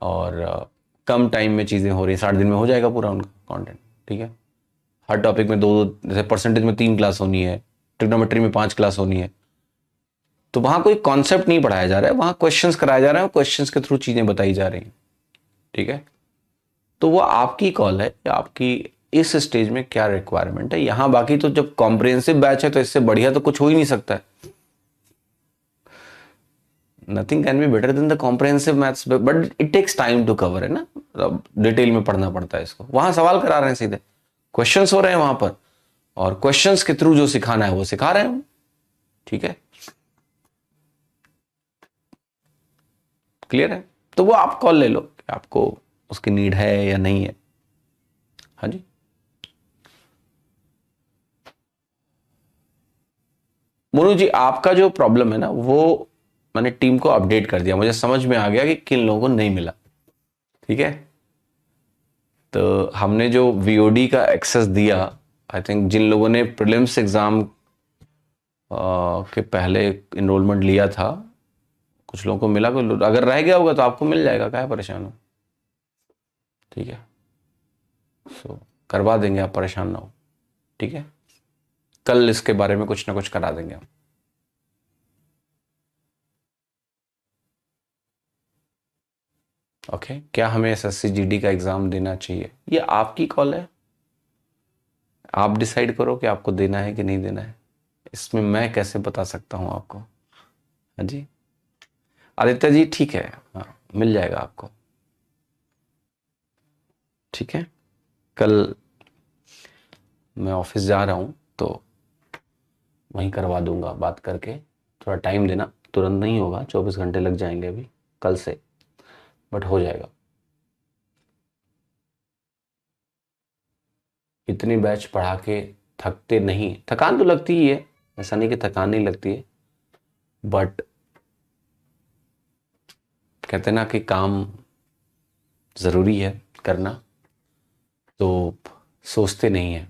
और कम टाइम में चीज़ें हो रही, 60 दिन में हो जाएगा पूरा उनका कंटेंट, ठीक है। हर टॉपिक में दो, जैसे परसेंटेज में 3 क्लास होनी है, ट्रिग्नोमेट्री में 5 क्लास होनी है, तो वहां कोई कॉन्सेप्ट नहीं पढ़ाया जा रहा है, वहां क्वेश्चंस कराए जा रहे हैं, क्वेश्चंस के थ्रू चीजें बताई जा रही हैं, ठीक है। तो वो आपकी कॉल है, आपकी इस स्टेज में क्या रिक्वायरमेंट है यहां। बाकी तो जब कॉम्प्रिहेंसिव बैच है तो इससे बढ़िया तो कुछ हो ही नहीं सकता है। Nothing can be better than the comprehensive maths, but it takes time to cover, है ना। डिटेल में पढ़ना पड़ता है इसको। वहां सवाल करा रहे हैं, सीधे क्वेश्चंस हो रहे हैं वहां पर, और क्वेश्चंस के थ्रू जो सिखाना है वो सिखा रहे हैं, ठीक है। क्लियर है? तो वो आप कॉल ले लो कि आपको उसकी नीड है या नहीं है। हाँ जी, मोनू जी, आपका जो प्रॉब्लम है ना, वो मैंने टीम को अपडेट कर दिया, मुझे समझ में आ गया कि किन लोगों को नहीं मिला, ठीक है। तो हमने जो वीओडी का एक्सेस दिया, आई थिंक जिन लोगों ने प्रीलिम्स एग्जाम के पहले इनरोलमेंट लिया था, कुछ लोगों को मिला, अगर रह गया होगा तो आपको मिल जाएगा, क्या है परेशान हो, ठीक है। सो करवा देंगे, आप परेशान ना हो, ठीक है। कल इसके बारे में कुछ ना कुछ करा देंगे हम। ओके, क्या हमें एसएससी जीडी का एग्जाम देना चाहिए? ये आपकी कॉल है, आप डिसाइड करो कि आपको देना है कि नहीं देना है। इसमें मैं कैसे बता सकता हूं आपको? हाँ जी, आदित्य जी, ठीक है, हाँ मिल जाएगा आपको, ठीक है। कल मैं ऑफिस जा रहा हूं तो वहीं करवा दूंगा बात करके। थोड़ा टाइम देना, तुरंत नहीं होगा, 24 घंटे लग जाएंगे अभी कल से, बट हो जाएगा। इतनी बैच पढ़ा के थकते नहीं, थकान तो लगती ही है, ऐसा नहीं कि थकान नहीं लगती है, बट कहते ना कि काम जरूरी है करना, तो सोचते नहीं है।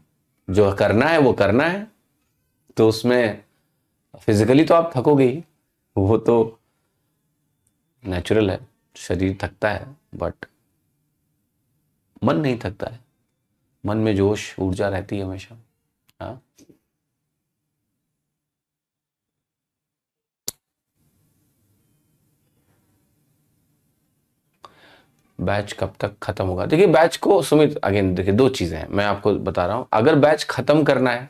जो करना है वो करना है, तो उसमें फिजिकली तो आप थकोगे ही, वो तो नेचुरल है, शरीर थकता है, बट मन नहीं थकता है। मन में जोश ऊर्जा रहती है हमेशा। हाँ, बैच कब तक खत्म होगा? देखिए बैच को, सुमित अगेन देखिए, 2 चीजें हैं, मैं आपको बता रहा हूं। अगर बैच खत्म करना है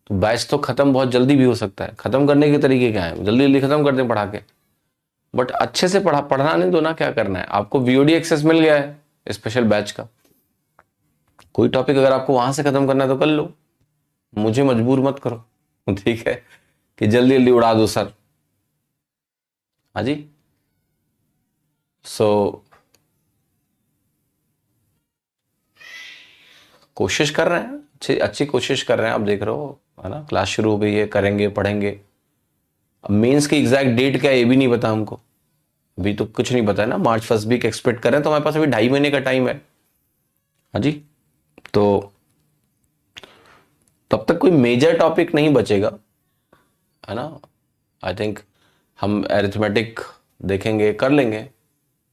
तो बैच तो खत्म बहुत जल्दी भी हो सकता है। खत्म करने के तरीके क्या है? जल्दी जल्दी खत्म कर दें पढ़ा के, बट अच्छे से पढ़ना नहीं दो ना। क्या करना है आपको? वीओडी एक्सेस मिल गया है स्पेशल बैच का, कोई टॉपिक अगर आपको वहां से खत्म करना है तो कर लो, मुझे मजबूर मत करो, ठीक है, कि जल्दी जल्दी उड़ा दो सर। हाँ जी, सो कोशिश कर रहे हैं, अच्छी अच्छी कोशिश कर रहे हैं, आप देख रहे हो, है ना। क्लास शुरू हो गई है, करेंगे, पढ़ेंगे। अब मेंस की एग्जैक्ट डेट क्या है ये भी नहीं पता हमको, अभी तो कुछ नहीं पता है ना। मार्च फर्स्ट वीक एक्सपेक्ट कर रहे हैं, तो हमारे पास अभी 2.5 महीने का टाइम है। हाँ जी, तो तब तक कोई मेजर टॉपिक नहीं बचेगा, है ना। आई थिंक हम एरिथमेटिक देखेंगे, कर लेंगे,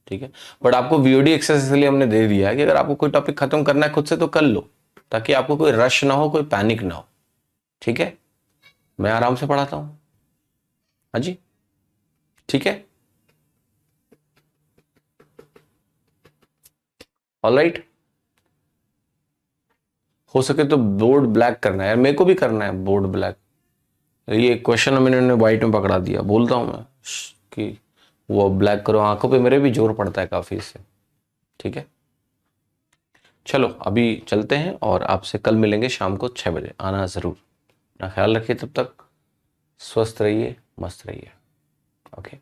ठीक है। बट आपको वीओडी एक्सेस इसलिए हमने दे दिया है कि अगर आपको कोई टॉपिक खत्म करना है खुद से तो कर लो, ताकि आपको कोई रश ना हो, कोई पैनिक ना हो, ठीक है। मैं आराम से पढ़ाता हूँ, हाँ जी, ठीक है, ऑलराइट। हो सके तो बोर्ड ब्लैक करना है यार, मेरे को भी करना है बोर्ड ब्लैक। ये क्वेश्चन मैंने व्हाइट में पकड़ा दिया, बोलता हूं मैं कि वो ब्लैक करो, आंखों पे मेरे भी जोर पड़ता है काफी इससे। ठीक है, चलो अभी चलते हैं और आपसे कल मिलेंगे शाम को 6 बजे, आना जरूर। अपना ख्याल रखिए, तब तक स्वस्थ रहिए, मस्त रहिए। Okay,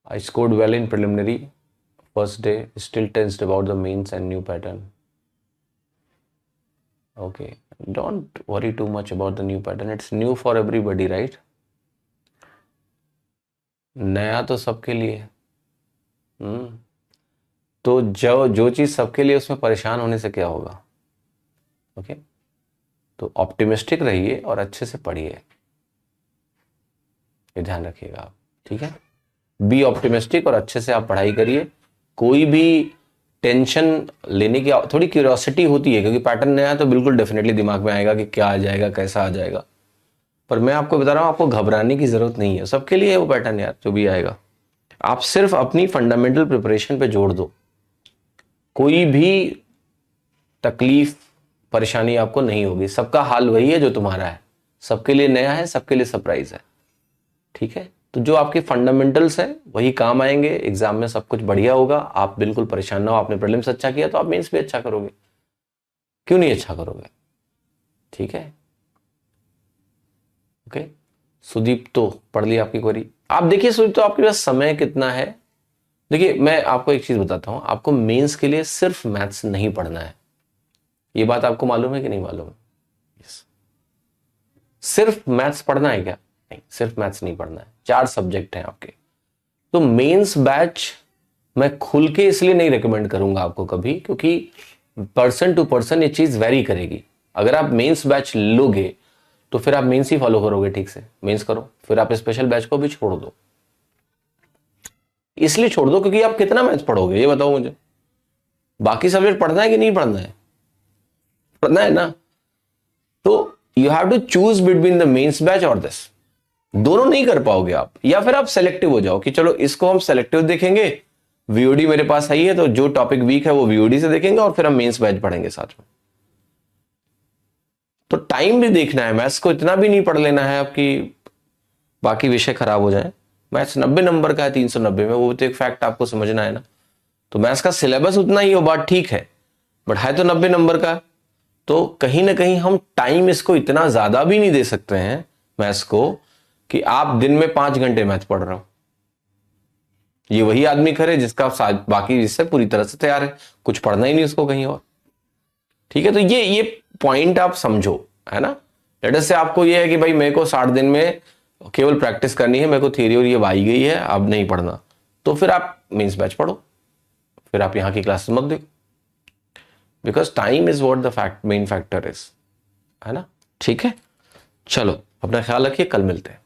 I scored well in preliminary. First day, still tensed about the mains and new pattern. Okay, don't worry too much about the new pattern. It's new for everybody, right? नया तो सबके लिए। तो जो चीज सबके लिए, उसमें परेशान होने से क्या होगा? ओके, तो ऑप्टिमिस्टिक रहिए और अच्छे से पढ़िए, ये ध्यान रखिएगा आप। ठीक है, बी ऑप्टिमिस्टिक और अच्छे से आप पढ़ाई करिए। कोई भी टेंशन लेने की, थोड़ी क्यूरियोसिटी होती है क्योंकि पैटर्न नया है, तो बिल्कुल डेफिनेटली दिमाग में आएगा कि क्या आ जाएगा, कैसा आ जाएगा। पर मैं आपको बता रहा हूं, आपको घबराने की जरूरत नहीं है, सबके लिए है वो पैटर्न यार, जो भी आएगा। आप सिर्फ अपनी फंडामेंटल प्रिपरेशन पे जोड़ दो, कोई भी तकलीफ परेशानी आपको नहीं होगी। सबका हाल वही है जो तुम्हारा है, सबके लिए नया है, सबके लिए सरप्राइज है। ठीक है, तो जो आपके फंडामेंटल्स है वही काम आएंगे, एग्जाम में सब कुछ बढ़िया होगा। आप बिल्कुल परेशान ना हो, आपने प्रीलिम्स अच्छा किया तो आप मेंस भी अच्छा करोगे, क्यों नहीं अच्छा करोगे? ठीक है, ओके। सुदीप तो पढ़ लिया आपकी क्वेरी। आप देखिए सुदीप, तो आपके पास समय कितना है? देखिए मैं आपको एक चीज बताता हूं, आपको मेंस के लिए सिर्फ मैथ्स नहीं पढ़ना है। ये बात आपको मालूम है कि नहीं मालूम? यस, सिर्फ मैथ्स पढ़ना है क्या? नहीं, सिर्फ मैथ्स नहीं पढ़ना है, 4 सब्जेक्ट हैं आपके। तो मेंस बैच मैं खुल के इसलिए नहीं रिकमेंड करूंगा आपको कभी, क्योंकि पर्सन टू पर्सन ये चीज वेरी करेगी। अगर आप मेंस बैच लोगे तो फिर आप मेंस ही फॉलो करोगे, ठीक से मेंस करो, फिर आप स्पेशल बैच को भी छोड़ दो। इसलिए छोड़ दो क्योंकि आप कितना मैथ्स पढ़ोगे, ये बताओ मुझे। बाकी सब्जेक्ट पढ़ना है कि नहीं पढ़ना है? पढ़ना है ना। तो you have to choose between the mains batch और दिस। दोनों नहीं कर पाओगे आप, या फिर आप सेलेक्टिव हो जाओ कि चलो इसको हम सेलेक्टिव देखेंगे, वीओडी मेरे पास आई है तो जो टॉपिक वीक है वो वीओडी से देखेंगे और फिर हम मेंस बैच पढ़ेंगे साथ में। तो टाइम भी देखना है, मैथ्स को इतना भी नहीं पढ़ लेना है आपकी बाकी विषय खराब हो जाए। मैथ्स 90 नंबर का है 390 में, वो तो एक फैक्ट आपको समझना है ना। तो मैथ्स का सिलेबस उतना ही हो, बात ठीक है, बट है तो 90 नंबर का। तो कहीं ना कहीं हम टाइम इसको इतना ज्यादा भी नहीं दे सकते हैं मैथ्स को कि आप दिन में 5 घंटे मैथ पढ़ रहे हो। ये वही आदमी करे जिसका बाकी विषय पूरी तरह से तैयार है, कुछ पढ़ना ही नहीं उसको कहीं और। ठीक है, तो ये पॉइंट आप समझो, है ना। लेट अस से आपको ये है कि भाई मेरे को 60 दिन में केवल प्रैक्टिस करनी है, मेरे को थियरी और ये आई गई है, अब नहीं पढ़ना, तो फिर आप मेंस बैच पढ़ो, फिर आप यहां की क्लासेस मत देखो, because time is what the fact main factor is, है ना। ठीक है, चलो अपना ख्याल रखिए, कल मिलते हैं।